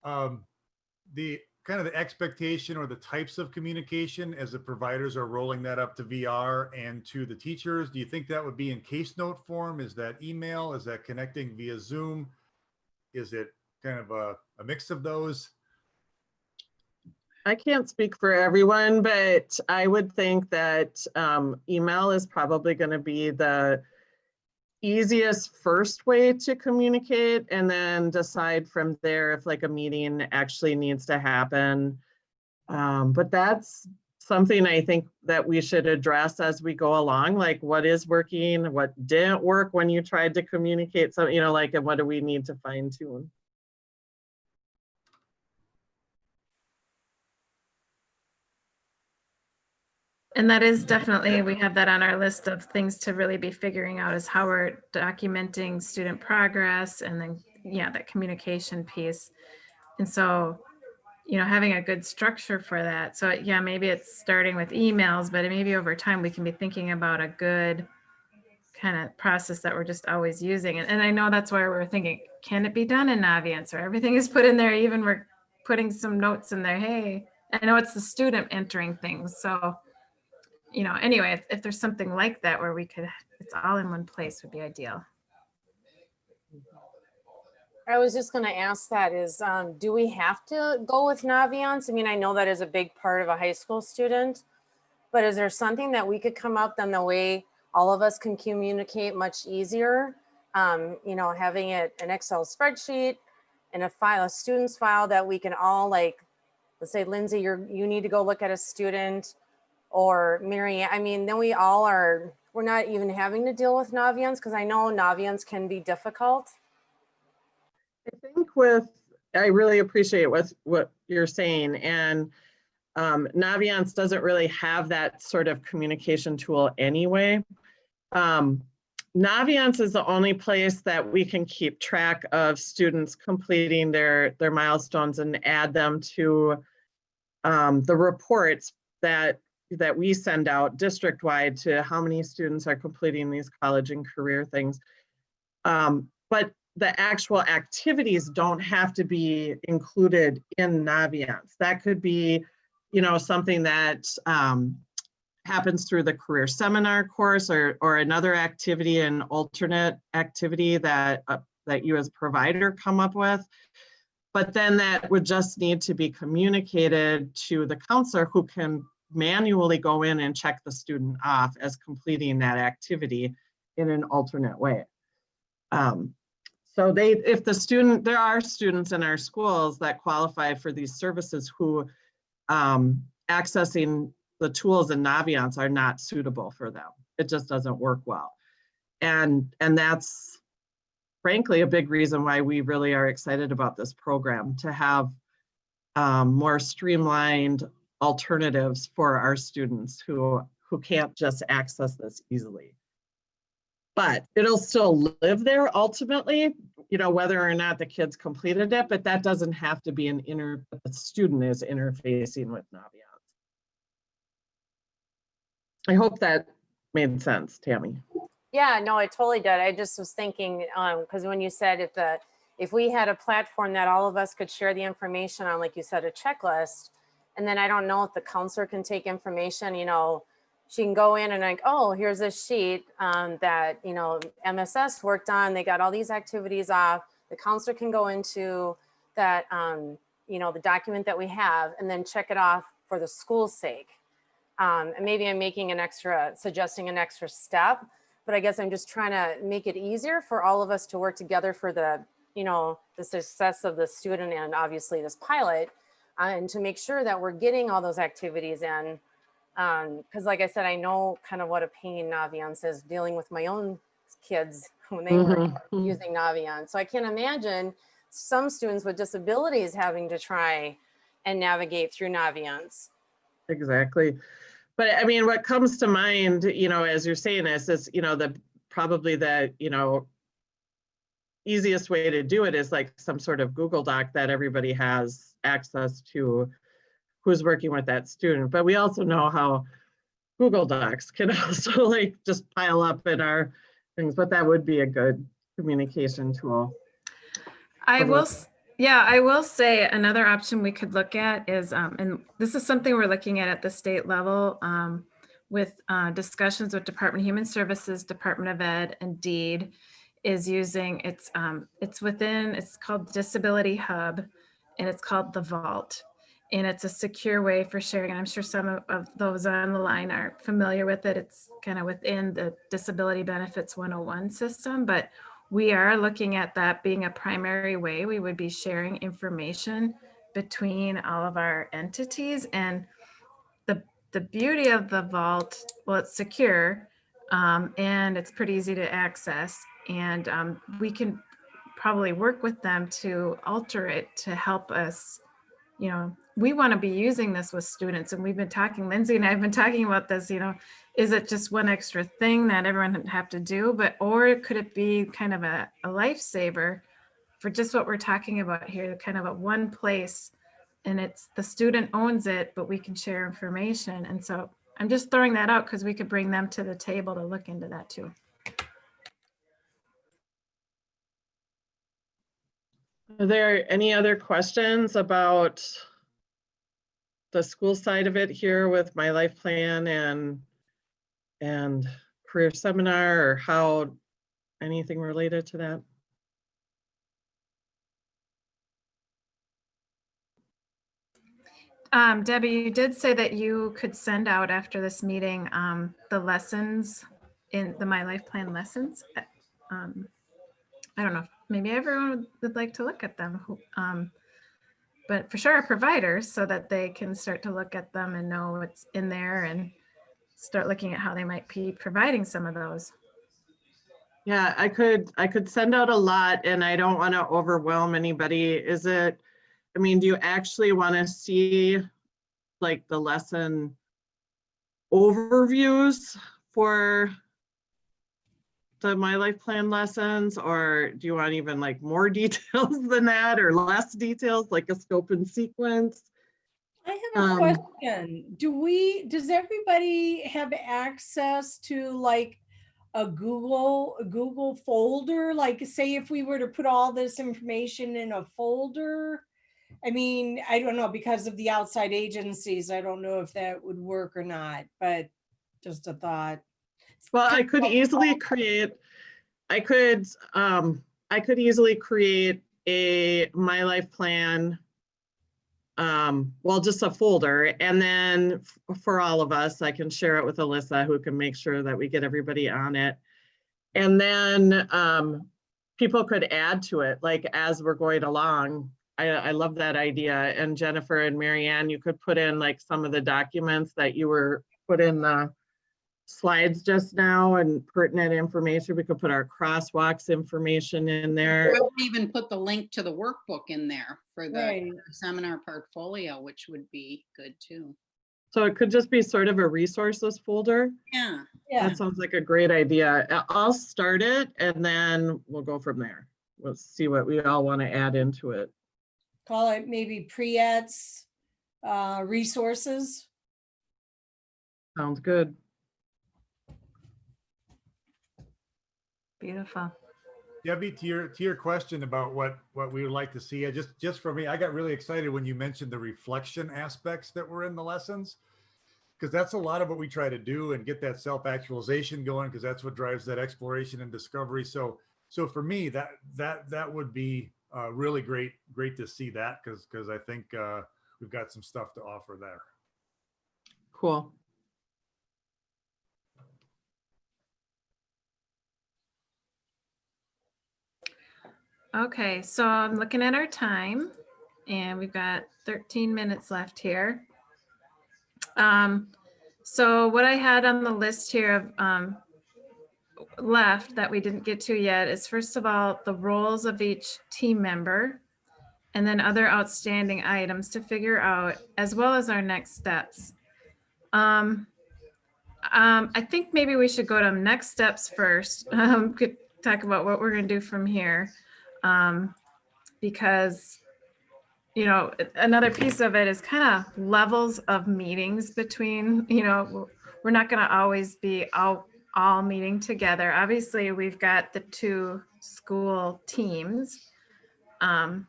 the kind of the expectation or the types of communication as the providers are rolling that up to VR and to the teachers, do you think that would be in case note form? Is that email? Is that connecting via Zoom? Is it kind of a mix of those? I can't speak for everyone, but I would think that email is probably going to be the easiest first way to communicate, and then decide from there if like a meeting actually needs to happen. But that's something I think that we should address as we go along, like what is working, what didn't work when you tried to communicate. So, you know, like, and what do we need to fine tune? And that is definitely, we have that on our list of things to really be figuring out, is how we're documenting student progress, and then, yeah, that communication piece. And so, you know, having a good structure for that. So yeah, maybe it's starting with emails, but maybe over time we can be thinking about a good kind of process that we're just always using. And I know that's why we're thinking, can it be done in Naviance, or everything is put in there, even we're putting some notes in there. Hey, I know it's the student entering things. So, you know, anyway, if there's something like that where we could, it's all in one place, would be ideal. I was just going to ask that is, do we have to go with Naviance? I mean, I know that is a big part of a high school student, but is there something that we could come up then the way all of us can communicate much easier? You know, having it an Excel spreadsheet and a file, a student's file that we can all, like, let's say, Lindsay, you need to go look at a student, or Mary, I mean, then we all are, we're not even having to deal with Naviance, because I know Naviance can be difficult. I think I really appreciate what you're saying, and Naviance doesn't really have that sort of communication tool anyway. Naviance is the only place that we can keep track of students completing their milestones and add them to the reports that we send out district-wide to how many students are completing these college and career things. But the actual activities don't have to be included in Naviance. That could be, you know, something that happens through the career seminar course, or another activity, an alternate activity that you as a provider come up with. But then that would just need to be communicated to the counselor, who can manually go in and check the student off as completing that activity in an alternate way. So if the student, there are students in our schools that qualify for these services who accessing the tools in Naviance are not suitable for them. It just doesn't work well. And that's frankly a big reason why we really are excited about this program, to have more streamlined alternatives for our students who can't just access this easily. But it'll still live there ultimately, you know, whether or not the kids completed it, but that doesn't have to be the student is interfacing with Naviance. I hope that made sense, Tammy. Yeah, no, it totally did. I just was thinking, because when you said if we had a platform that all of us could share the information on, like you said, a checklist, and then I don't know if the counselor can take information, you know, she can go in and like, oh, here's this sheet that, you know, MSS worked on. They got all these activities off. The counselor can go into that, you know, the document that we have, and then check it off for the school's sake. And maybe I'm suggesting an extra step, but I guess I'm just trying to make it easier for all of us to work together for the, you know, the success of the student and obviously this pilot, and to make sure that we're getting all those activities in. Because like I said, I know kind of what a pain Naviance is, dealing with my own kids when they were using Naviance. So I can imagine some students with disabilities having to try and navigate through Naviance. Exactly. But I mean, what comes to mind, you know, as you're saying this is, you know, probably the, you know, easiest way to do it is like some sort of Google Doc that everybody has access to, who's working with that student. But we also know how Google Docs can also like just pile up in our things, but that would be a good communication tool. I will, yeah, I will say another option we could look at is, and this is something we're looking at the state level with discussions with Department of Human Services, Department of Ed, and DEED, is using, it's called Disability Hub, and it's called the Vault. And it's a secure way for sharing. And I'm sure some of those on the line are familiar with it. It's kind of within the Disability Benefits 101 system, but we are looking at that being a primary way we would be sharing information between all of our entities. And the beauty of the Vault, well, it's secure and it's pretty easy to access. And we can probably work with them to alter it to help us. You know, we want to be using this with students, and we've been talking, Lindsay and I have been talking about this, you know, is it just one extra thing that everyone would have to do, or could it be kind of a lifesaver for just what we're talking about here, kind of a one place, and it's the student owns it, but we can share information. And so I'm just throwing that out because we could bring them to the table to look into that too. Are there any other questions about the school side of it here with my life plan and career seminar, or how anything related to that? Debbie, you did say that you could send out after this meeting the lessons in the My Life Plan lessons. I don't know, maybe everyone would like to look at them, but for sure our providers, so that they can start to look at them and know what's in there and start looking at how they might be providing some of those. Yeah, I could send out a lot, and I don't want to overwhelm anybody. Is it, I mean, do you actually want to see like the lesson overviews for the My Life Plan lessons, or do you want even like more details than that, or less details, like a scope and sequence? I have a question. Does everybody have access to like a Google folder? Like, say if we were to put all this information in a folder, I mean, I don't know, because of the outside agencies, I don't know if that would work or not, but just a thought. Well, I could easily create a My Life Plan, well, just a folder, and then for all of us, I can share it with Alyssa, who can make sure that we get everybody on it. And then people could add to it, like as we're going along. I love that idea. And Jennifer and Marianne, you could put in like some of the documents that you were put in the slides just now and pertinent information. We could put our crosswalks information in there. We'll even put the link to the workbook in there for the seminar portfolio, which would be good too. So it could just be sort of a resources folder. Yeah. That sounds like a great idea. I'll start it and then we'll go from there. We'll see what we all want to add into it. Call it maybe Pre-ETS resources. Sounds good. Beautiful. Debbie, to your question about what we would like to see, just for me, I got really excited when you mentioned the reflection aspects that were in the lessons, because that's a lot of what we try to do and get that self-actualization going, because that's what drives that exploration and discovery. So for me, that would be really great to see that, because I think we've got some stuff to offer there. Cool. Okay, so I'm looking at our time and we've got 13 minutes left here. So what I had on the list here of left that we didn't get to yet is, first of all, the roles of each team member, and then other outstanding items to figure out, as well as our next steps. I think maybe we should go to next steps first. Could talk about what we're going to do from here. Because, you know, another piece of it is kind of levels of meetings between, you know, we're not going to always be out all meeting together. Obviously, we've got the 2 school teams. And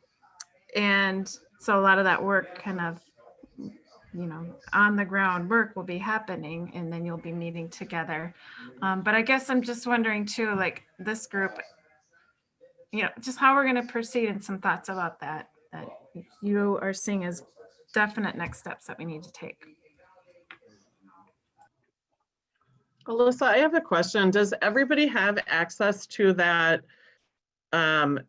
so a lot of that work kind of, on the ground work will be happening, and then you'll be meeting together. But I guess I'm just wondering too, like this group, just how we're going to proceed and some thoughts about that you are seeing as definite next steps that we need to take. Alyssa, I have a question. Does everybody have access to that? And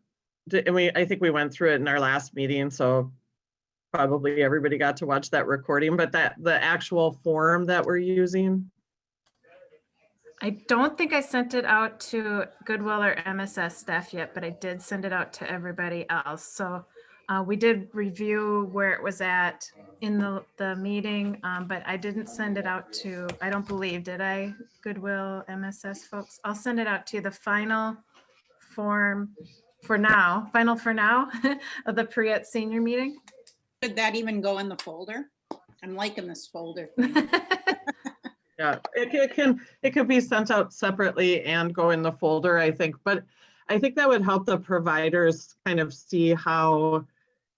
I think we went through it in our last meeting, so probably everybody got to watch that recording, but the actual form that we're using? I don't think I sent it out to Goodwill or MSS staff yet, but I did send it out to everybody else. So we did review where it was at in the meeting, but I didn't send it out to, I don't believe, did I, Goodwill, MSS folks? I'll send it out to the final form for now of the Pre-ETS senior meeting. Should that even go in the folder? I'm liking this folder. Yeah, it could be sent out separately and go in the folder, I think, but I think that would help the providers kind of see how,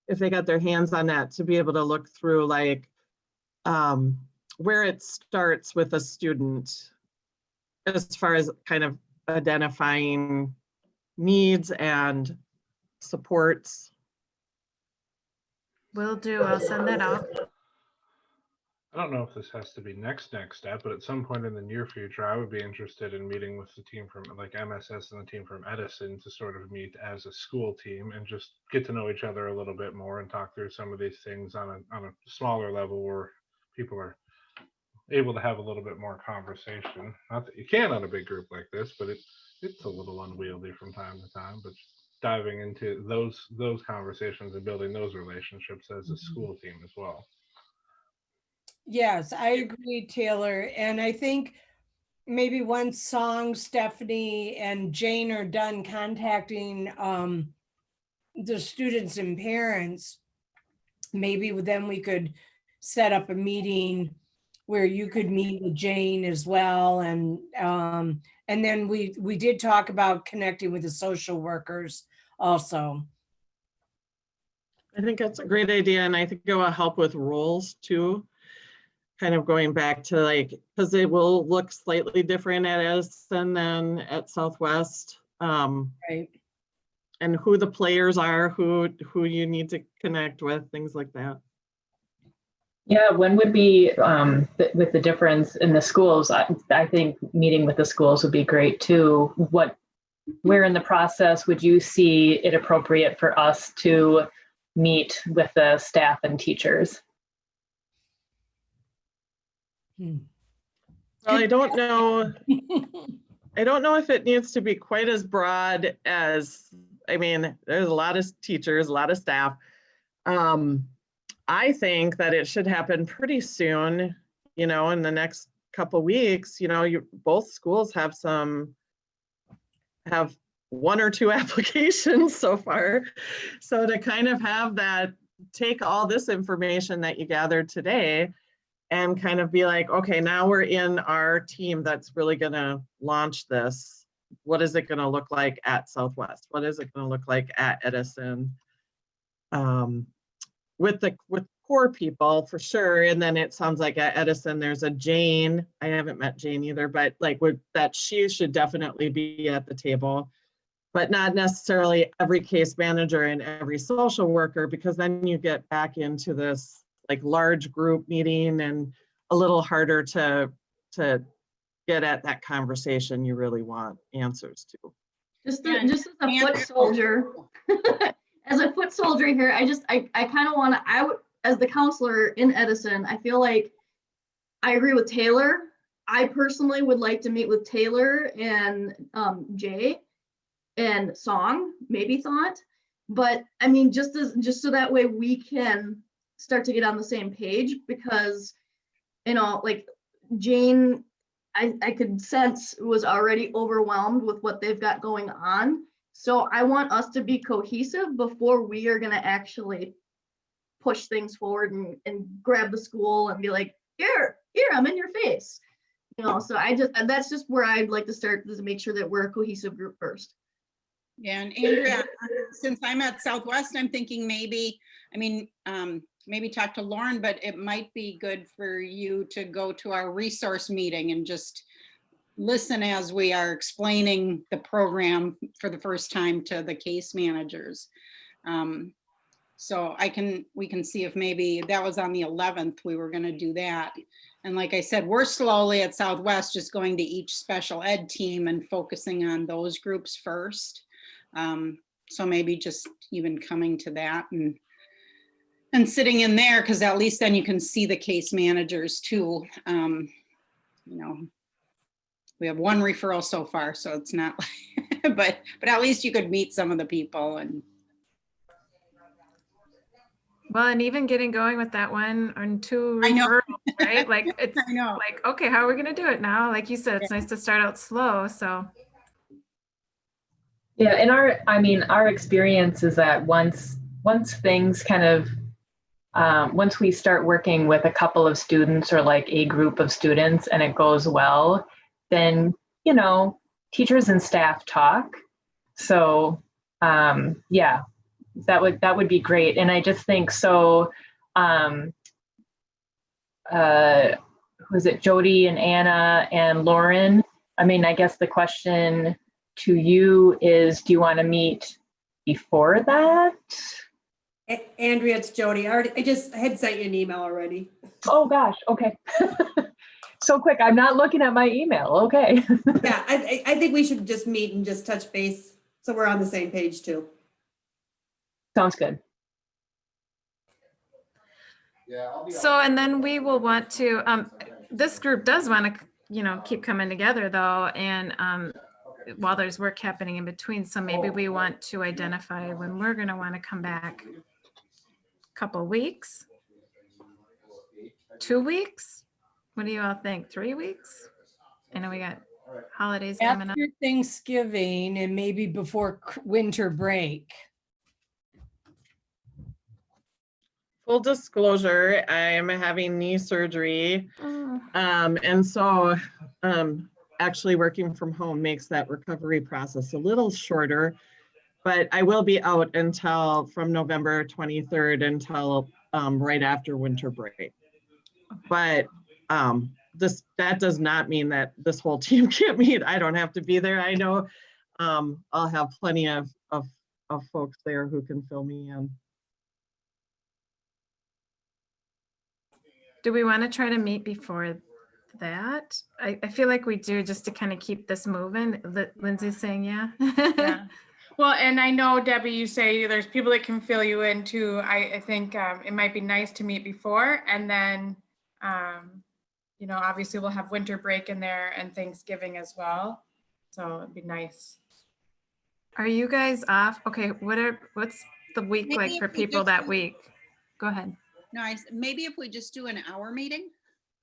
if they got their hands on that, to be able to look through like where it starts with a student as far as kind of identifying needs and supports. Will do. I'll send that out. I don't know if this has to be next step, but at some point in the near future, I would be interested in meeting with the team from like MSS and the team from Edison to sort of meet as a school team and just get to know each other a little bit more and talk through some of these things on a smaller level where people are able to have a little bit more conversation. Not that you can on a big group like this, but it's a little unwieldy from time to time, but diving into those conversations and building those relationships as a school team as well. Yes, I agree, Taylor. And I think maybe once Song, Stephanie, and Jane are done contacting the students and parents, maybe then we could set up a meeting where you could meet with Jane as well. And then we did talk about connecting with the social workers also. I think that's a great idea. And I think it will help with roles too. Kind of going back to like, because it will look slightly different at Edison than at Southwest. Right. And who the players are, who you need to connect with, things like that. Yeah, when would be with the difference in the schools? I think meeting with the schools would be great too. Where in the process would you see it appropriate for us to meet with the staff and teachers? Well, I don't know. I don't know if it needs to be quite as broad as, I mean, there's a lot of teachers, a lot of staff. I think that it should happen pretty soon, in the next couple of weeks. Both schools have 1 or 2 applications so far. So to kind of have that, take all this information that you gathered today and kind of be like, okay, now we're in our team that's really going to launch this. What is it going to look like at Southwest? What is it going to look like at Edison? With core people for sure. And then it sounds like at Edison, there's a Jane. I haven't met Jane either, but like that she should definitely be at the table, but not necessarily every case manager and every social worker, because then you get back into this like large group meeting and a little harder to get at that conversation you really want answers to. Just as a foot soldier, as a foot soldier here, I kind of want to, as the counselor in Edison, I feel like I agree with Taylor. I personally would like to meet with Taylor and Jay and Song, maybe Thought, but I mean, just so that way we can start to get on the same page, because, like Jane, I could sense was already overwhelmed with what they've got going on. So I want us to be cohesive before we are going to actually push things forward and grab the school and be like, here, I'm in your face. You know, so that's just where I'd like to start, is to make sure that we're a cohesive group first. Yeah, and Andrea, since I'm at Southwest, I'm thinking maybe, maybe talk to Lauren, but it might be good for you to go to our resource meeting and just listen as we are explaining the program for the first time to the case managers. So we can see if maybe that was on the 11th, we were gonna do that. And like I said, we're slowly at Southwest just going to each special ed team and focusing on those groups first. So maybe just even coming to that and sitting in there, because at least then you can see the case managers too. You know, we have one referral so far, so it's not, but at least you could meet some of the people. And well, and even getting going with that one or two I know. referrals, right? Like it's I know. like, okay, how are we gonna do it now? Like you said, it's nice to start out slow. So Yeah, and our experience is that once things kind of once we start working with a couple of students or like a group of students and it goes well, then teachers and staff talk. So yeah, that would be great. And I just think so. Was it Jody and Anna and Lauren? I guess the question to you is, do you want to meet before that? Andrea, it's Jody. I had sent you an email already. Oh gosh, okay. So quick, I'm not looking at my email. Okay. Yeah, I think we should just meet and just touch base so we're on the same page too. Sounds good. so, and then we will want to, this group does want to, keep coming together though. And while there's work happening in between, so maybe we want to identify when we're going to want to come back. Couple weeks, 2 weeks. What do you all think? 3 weeks? I know we got holidays coming up. After Thanksgiving and maybe before winter break. Full disclosure, I'm having knee surgery. And so actually working from home makes that recovery process a little shorter, but I will be out from November 23rd until right after winter break. But that does not mean that this whole team can't meet. I don't have to be there. I know I'll have plenty of folks there who can fill me in. Do we want to try to meet before that? I feel like we do, just to kind of keep this moving. Lindsay's saying, yeah. Yeah. Well, and I know, Debbie, you say there's people that can fill you in too. I think it might be nice to meet before, and then, obviously we'll have winter break in there and Thanksgiving as well. So it'd be nice. Are you guys off? Okay, what's the week Maybe like for if we people just that do- week? Go ahead. no, maybe if we just do an hour meeting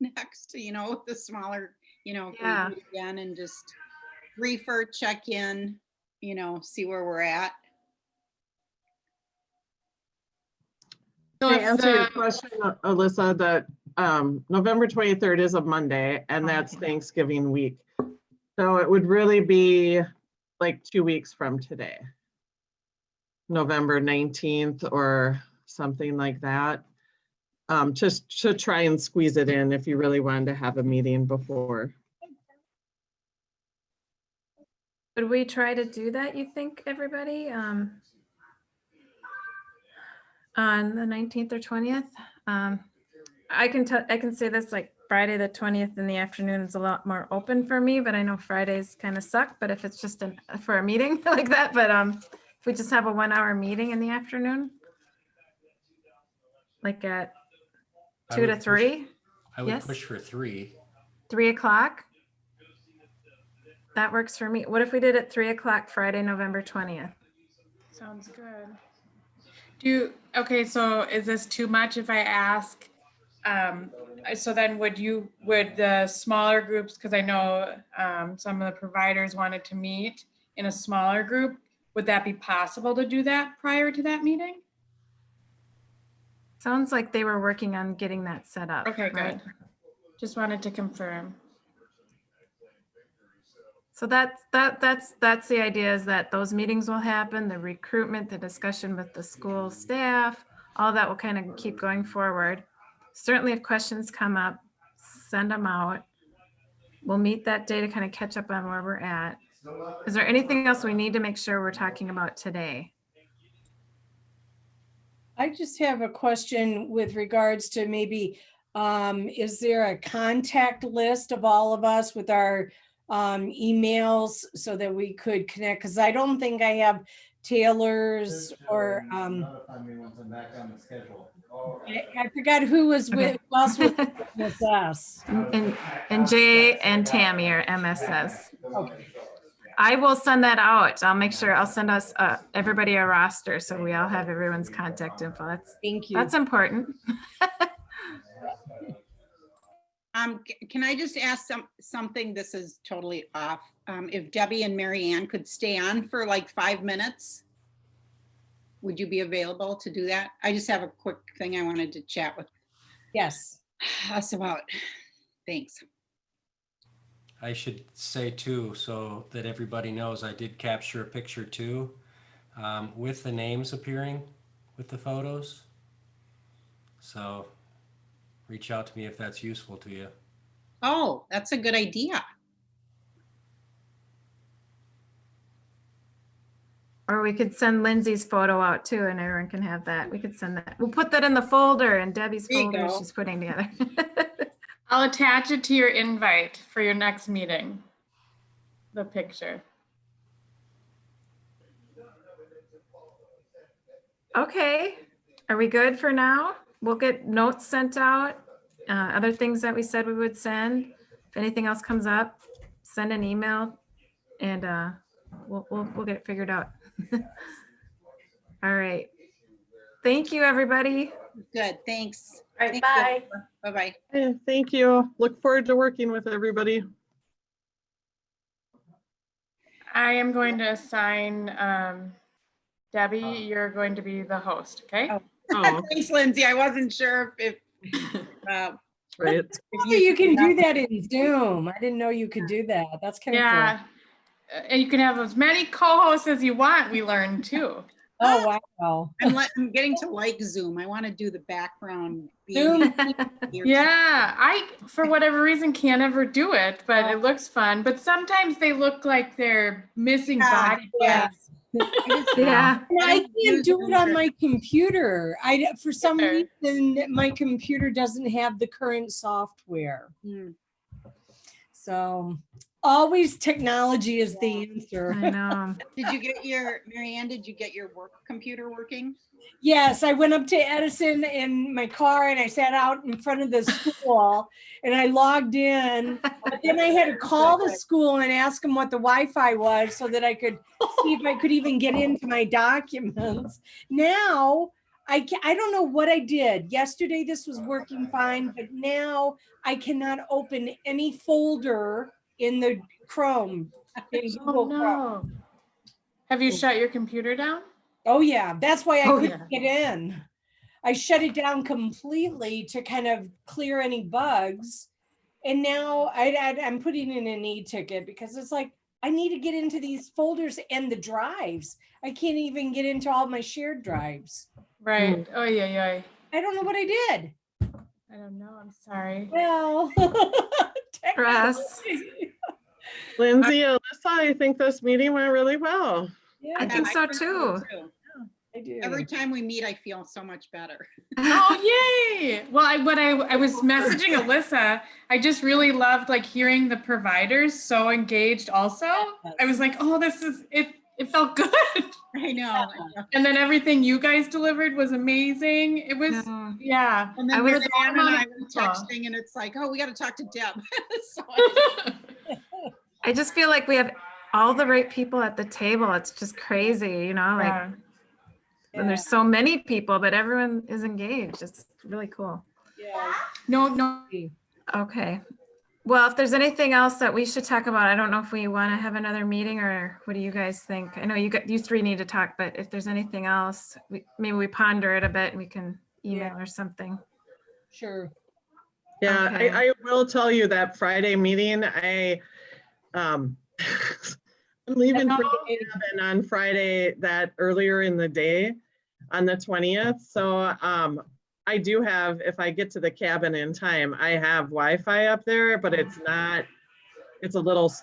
next, the smaller, if Yeah. we meet again and just briefer, check in, see where we're at. So To if answer your question, Alyssa, that November 23rd is a Monday, and that's Thanksgiving week. So it would really be like 2 weeks from today, November 19th or something like that. Just to try and squeeze it in if you really wanted to have a meeting before. Would we try to do that, you think, everybody? On the 19th or 20th? I can say this, like Friday the 20th in the afternoon is a lot more open for me, but I know Fridays kind of suck, but if it's just for a meeting like that, but if we just have a 1 hour meeting in the afternoon, like at 2 to 3? I would Yes? push for 3. 3 o'clock? That works for me. What if we did it 3 o'clock Friday, November 20th? Sounds good. Okay, so is this too much if I ask? So then would the smaller groups, because I know some of the providers wanted to meet in a smaller group, would that be possible to do that prior to that meeting? Sounds like they were working on getting that set up. Okay, right? good. Just wanted to confirm. So that's the idea, is that those meetings will happen, the recruitment, the discussion with the school staff, all that will kind of keep going forward. Certainly if questions come up, send them out. We'll meet that day to kind of catch up on where we're at. Is there anything else we need to make sure we're talking about today? I just have a question with regards to maybe, is there a contact list of all of us with our emails so that we could connect? Because I don't think I have Taylor's or Notify me once I'm back on the schedule. I forgot who was with us with MSS. And Jay and Tammy are MSS. Okay. I will send that out. I'll make sure I'll send us everybody a roster so we all have everyone's contact info. Thank you. That's important. Can I just ask something? This is totally off. If Debbie and Mary Ann could stay on for like 5 minutes, would you be available to do that? I just have a quick thing I wanted to chat with us about. Thanks. I should say too, so that everybody knows, I did capture a picture too, with the names appearing with the photos. So reach out to me if that's useful to you. Oh, that's a good idea. Or we could send Lindsay's photo out too, and everyone can have that. We could send that. We'll put that in the folder, in Debbie's There you folder go. she's putting together. I'll attach it to your invite for your next meeting. The picture. Okay, are we good for now? We'll get notes sent out. Other things that we said we would send. If anything else comes up, send an email, and we'll get it figured out. All right. Thank you, everybody. Good, thanks. All right, bye. Bye-bye. Yeah, thank you. Look forward to working with everybody. I am going to assign Debbie, you're going to be the host, okay? Oh. Thanks, Lindsay. I wasn't sure if right. Oh, you can do that in Zoom. I didn't know you could do that. That's kind of Yeah. cool. And you can have as many co-hosts as you want, we learned too. Oh, wow. I'm getting to like Zoom. I want to do the background. Zoom. Yeah, I, for whatever reason, can't ever do it, but it looks fun. But sometimes they look like they're missing body parts. Yeah. And I can't do it on my computer. For some reason, my computer doesn't have the current software. So always technology is the answer. I know. Did you get your, Mary Ann, did you get your work computer working? Yes, I went up to Edison in my car and I sat out in front of the school and I logged in. But then I had to call the school and ask them what the Wi-Fi was so that I could see if I could even get into my documents. Now, I don't know what I did. Yesterday this was working fine, but now I cannot open any folder in the Chrome. In Google Chrome. Have you shut your computer down? Oh yeah, that's why I couldn't get in. I shut it down completely to kind of clear any bugs. And now I'm putting in an e-ticket because it's like, I need to get into these folders and the drives. I can't even get into all my shared drives. Right. Oh, yeah. I don't know what I did. I don't know. I'm sorry. Well, Press. Lindsay, Alyssa, I think this meeting went really well. Yeah, I think so too. I do. Every time we meet, I feel so much better. Oh, yay. Well, I was messaging Alyssa. I just really loved like hearing the providers so engaged also. I was like, oh, this is it. It felt good. I know. And then everything you guys delivered was amazing. It was, yeah. And then I was Mary Ann and I were wonderful. texting and it's like, oh, we got to talk to Deb. So I just feel like we have all the right people at the table. It's just crazy, you know, like, and there's so many people, but everyone is engaged. It's really cool. Yeah. No. Okay. Well, if there's anything else that we should talk about, I don't know if we want to have another meeting or what do you guys think? I know you three need to talk, but if there's anything else, maybe we ponder it a bit and we can email or something. Sure. Yeah, Okay. I will tell you that Friday meeting, I'm leaving for the cabin on Friday, that earlier in the day on the 20th. So I do have, if I get to the cabin in time, I have Wi-Fi up there, but it's not, it's a little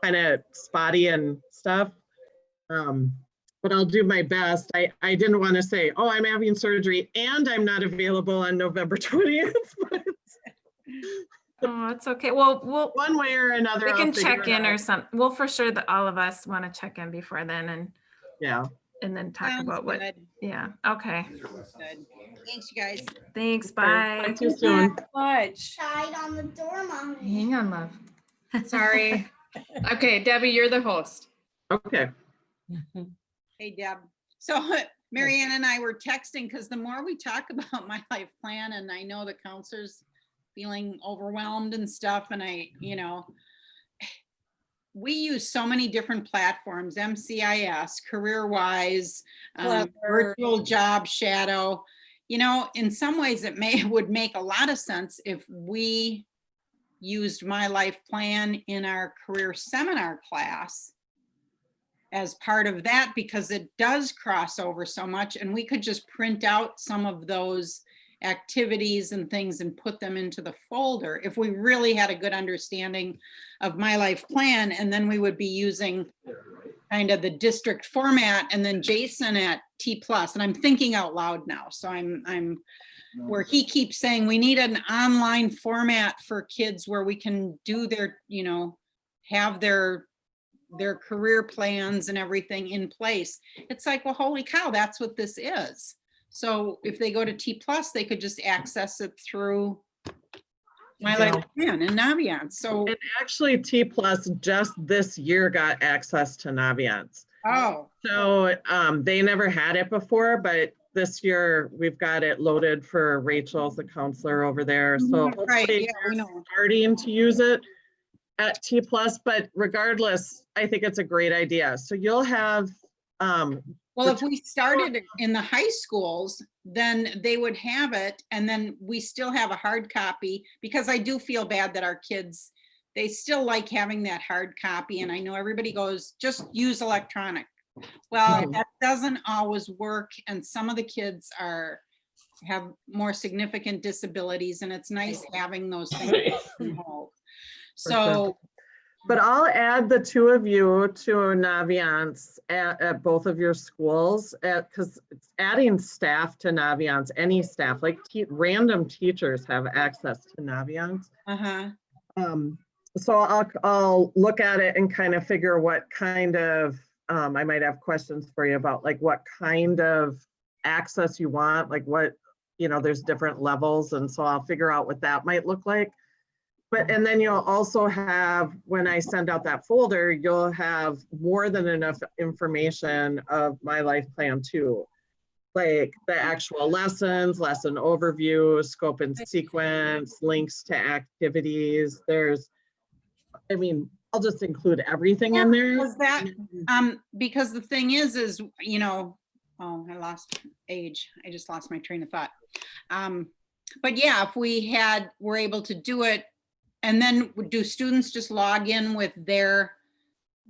kind of spotty and stuff. But I'll do my best. I didn't want to say, oh, I'm having surgery and I'm not available on November 20th. Oh, it's okay. Well, one way or another, we I'll can figure check it in or out. something. Well, for sure that all of us want to check in before then and yeah, and then talk Sounds about what. good. Yeah. Okay. Good. Thanks, you guys. Thanks. Bye. Talk to you soon. Much. Tied on the door, Mommy. Hang on, love. Sorry. Okay, Debbie, you're the host. Okay. Hey, Deb. So Marianne and I were texting because the more we talk about my life plan, and I know the counselors feeling overwhelmed and stuff, and we use so many different platforms, MCIS, CareerWise, virtual job shadow. In some ways it would make a lot of sense if we used my life plan in our career seminar class as part of that, because it does cross over so much, and we could just print out some of those activities and things and put them into the folder if we really had a good understanding of my life plan. And then we would be using kind of the district format, and then Jason at T+. And I'm thinking out loud now. So I'm where he keeps saying we need an online format for kids where we can do their, have their career plans and everything in place. It's like, well, holy cow, that's what this is. So if they go to T+, they could just access it through my life plan in Naviance. So and actually T+ just this year got access to Naviance. Oh. So they never had it before, but this year we've got it loaded for Rachel's the counselor over there. So hopefully they're starting to use it at T+, but regardless, I think it's a great idea. So you'll have well, if we started in the high schools, then they would have it, and then we still have a hard copy, because I do feel bad that our kids, they still like having that hard copy. And I know everybody goes, just use electronic. Well, that doesn't always work. And some of the kids have more significant disabilities, and it's nice having those things involved. So but I'll add the two of you to Naviance at both of your schools, because it's adding staff to Naviance, any staff, like random teachers have access to Naviance. So I'll look at it and kind of figure what kind of, I might have questions for you about like what kind of access you want, like what, there's different levels. And so I'll figure out what that might look like. But, and then you'll also have, when I send out that folder, you'll have more than enough information of my life plan too. Like the actual lessons, lesson overview, scope and sequence, links to activities. I'll just include everything in there. Because the thing is, oh, I lost age. I just lost my train of thought. But yeah, if we're able to do it, and then do students just log in with their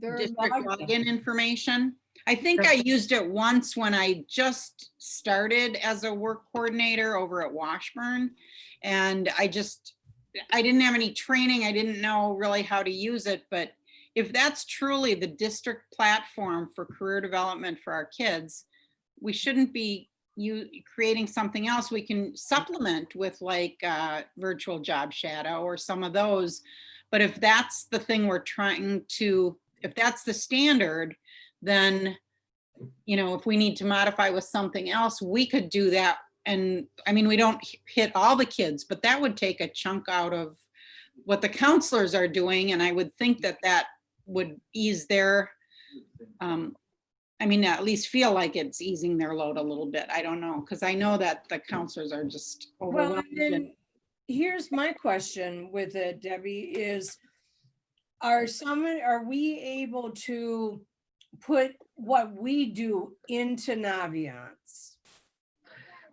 district login information? I think I used it once when I just started as a work coordinator over at Washburn. And I didn't have any training. I didn't know really how to use it. But if that's truly the district platform for career development for our kids, we shouldn't be creating something else. We can supplement with like virtual job shadow or some of those. But if that's the thing we're trying to, if that's the standard, then, if we need to modify with something else, we could do that. And we don't hit all the kids, but that would take a chunk out of what the counselors are doing. And I would think that would ease their, at least feel like it's easing their load a little bit. I don't know, because I know that the counselors are just overwhelmed. Well, here's my question with it, Debbie, are we able to put what we do into Naviance?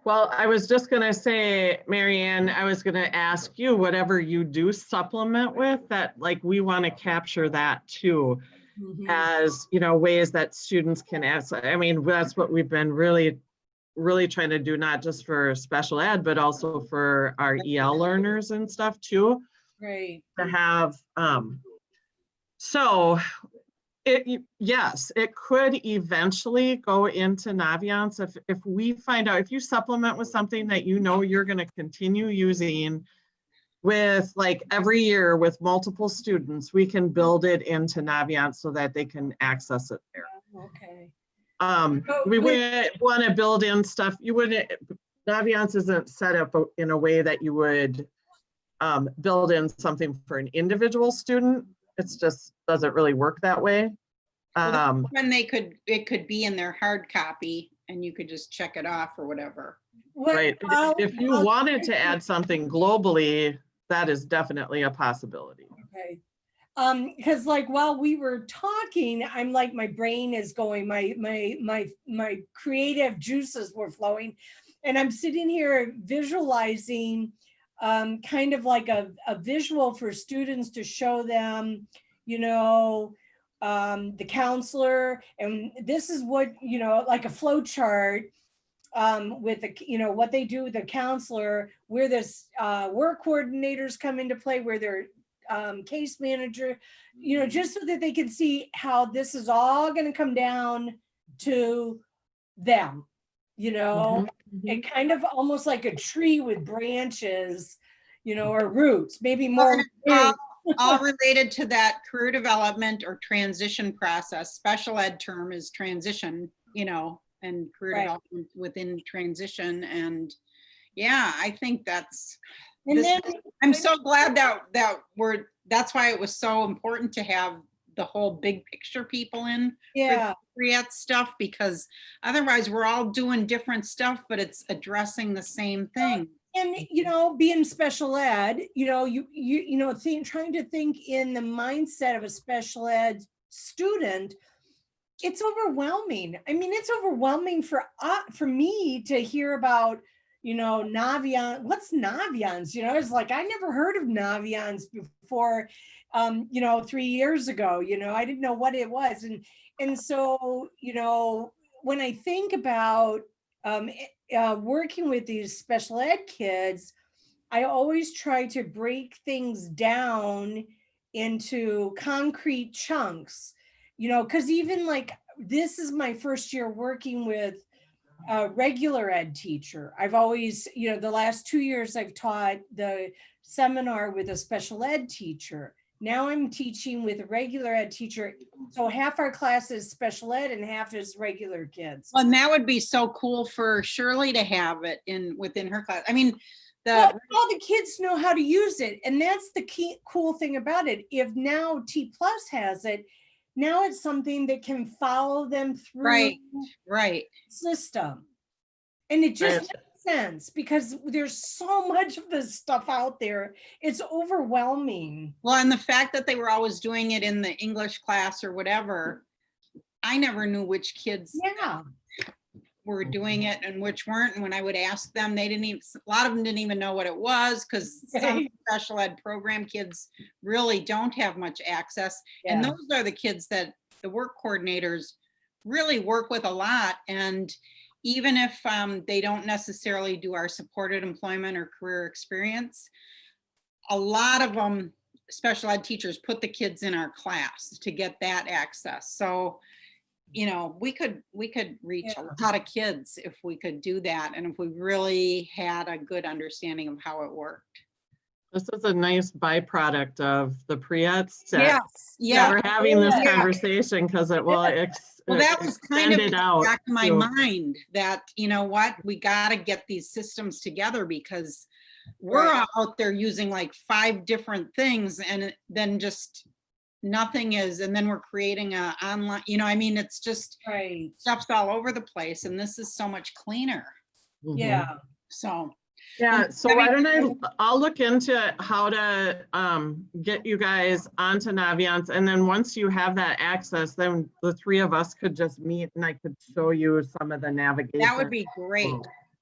Well, I was just gonna say, Marianne, I was gonna ask you, whatever you do supplement with, that like we want to capture that too, as you know, ways that students can ask. I mean, that's what we've been really trying to do, not just for special ed, but also for our EL learners and stuff too. Right. To have, so yes, it could eventually go into Naviance if we find out, if you supplement with something that you know you're going to continue using with like every year with multiple students, we can build it into Naviance so that they can access it there. Okay. We wouldn't want to build in stuff. You wouldn't, Naviance isn't set up in a way that you would build in something for an individual student. It's just doesn't really work that way. When it could be in their hard copy and you could just check it off or whatever. Right. If you wanted to add something globally, that is definitely a possibility. Okay. Because like while we were talking, I'm like, my brain is going, my creative juices were flowing, and I'm sitting here visualizing kind of like a visual for students to show them, you know, the counselor, and this is what, you know, like a flow chart with the, you know, what they do with the counselor, where this work coordinators come into play, where they're case manager, you know, just so that they can see how this is all going to come down to them, you know, and kind of almost like a tree with branches, you know, or roots, maybe more. All related to that career development or transition process. Special ed term is transition, you know, and career development within transition. And yeah, I think that's, I'm so glad that that's why it was so important to have the whole big picture people in for Pre-ETS stuff, because otherwise we're all doing different stuff, but it's addressing the same thing. And, you know, being special ed, you know, you know, trying to think in the mindset of a special ed student, it's overwhelming. I mean, it's overwhelming for me to hear about, you know, Naviance. What's Naviance? You know, it's like, I never heard of Naviance before, you know, 3 years ago, you know, I didn't know what it was. And so, you know, when I think about working with these special ed kids, I always try to break things down into concrete chunks, you know, because even like, this is my first year working with a regular ed teacher. I've always, you know, the last 2 years I've taught the seminar with a special ed teacher. Now I'm teaching with a regular ed teacher. So half our class is special ed and half is regular kids. Well, and that would be so cool for Shirley to have it within her class. I mean, all the kids know how to use it. And that's the key cool thing about it. If now T+ has it, now it's something that can follow them through right system. And it just makes sense because there's so much of this stuff out there. It's overwhelming. Well, and the fact that they were always doing it in the English class or whatever, I never knew which kids were doing it and which weren't. And when I would ask them, they didn't even, a lot of them didn't even know what it was, because some special ed program kids really don't have much access. And those are the kids that the work coordinators really work with a lot. And even if they don't necessarily do our supported employment or career experience, a lot of them, special ed teachers, put the kids in our class to get that access. So, you know, we could reach a lot of kids if we could do that, and if we really had a good understanding of how it worked. This is a nice byproduct of the Pre-ETS. That we're having this conversation, because it will well, that was kind of back in my to mind, that, you know what, we got to get these systems together, because we're out there using like 5 different things, and then just nothing is, and then we're creating a online, you know, I mean, it's just stuff's all over the place, and this is so much cleaner. So so why don't I'll look into how to get you guys onto Naviance, and then once you have that access, then the 3 of us could just meet and I could show you some of the navigation. That would be great.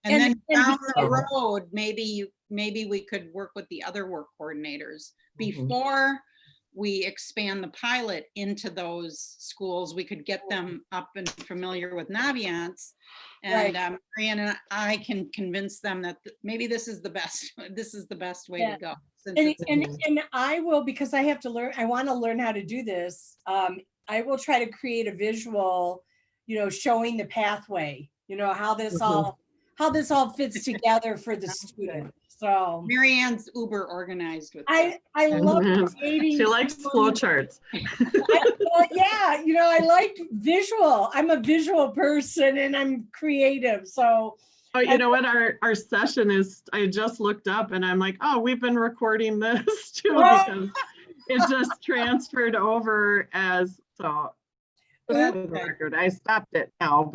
And then and down the because- road, maybe we could work with the other work coordinators Mhm. before we expand the pilot into those schools. We could get them up and familiar with Naviance. And Marianne and I can convince them that maybe this is the best, this is the best way to go. since it's- And I will, because I have to learn, I want to learn how to do this. I will try to create a visual, showing the pathway, how this all fits together for the student. So Marianne's uber organized with I love creating. She likes flowcharts. Well, yeah, I like visual. I'm a visual person and I'm creative. So Oh, you know what? Our session is, I just looked up and I'm like, oh, we've been recording this too, because it just transferred over as, so. For the record, I stopped it now, but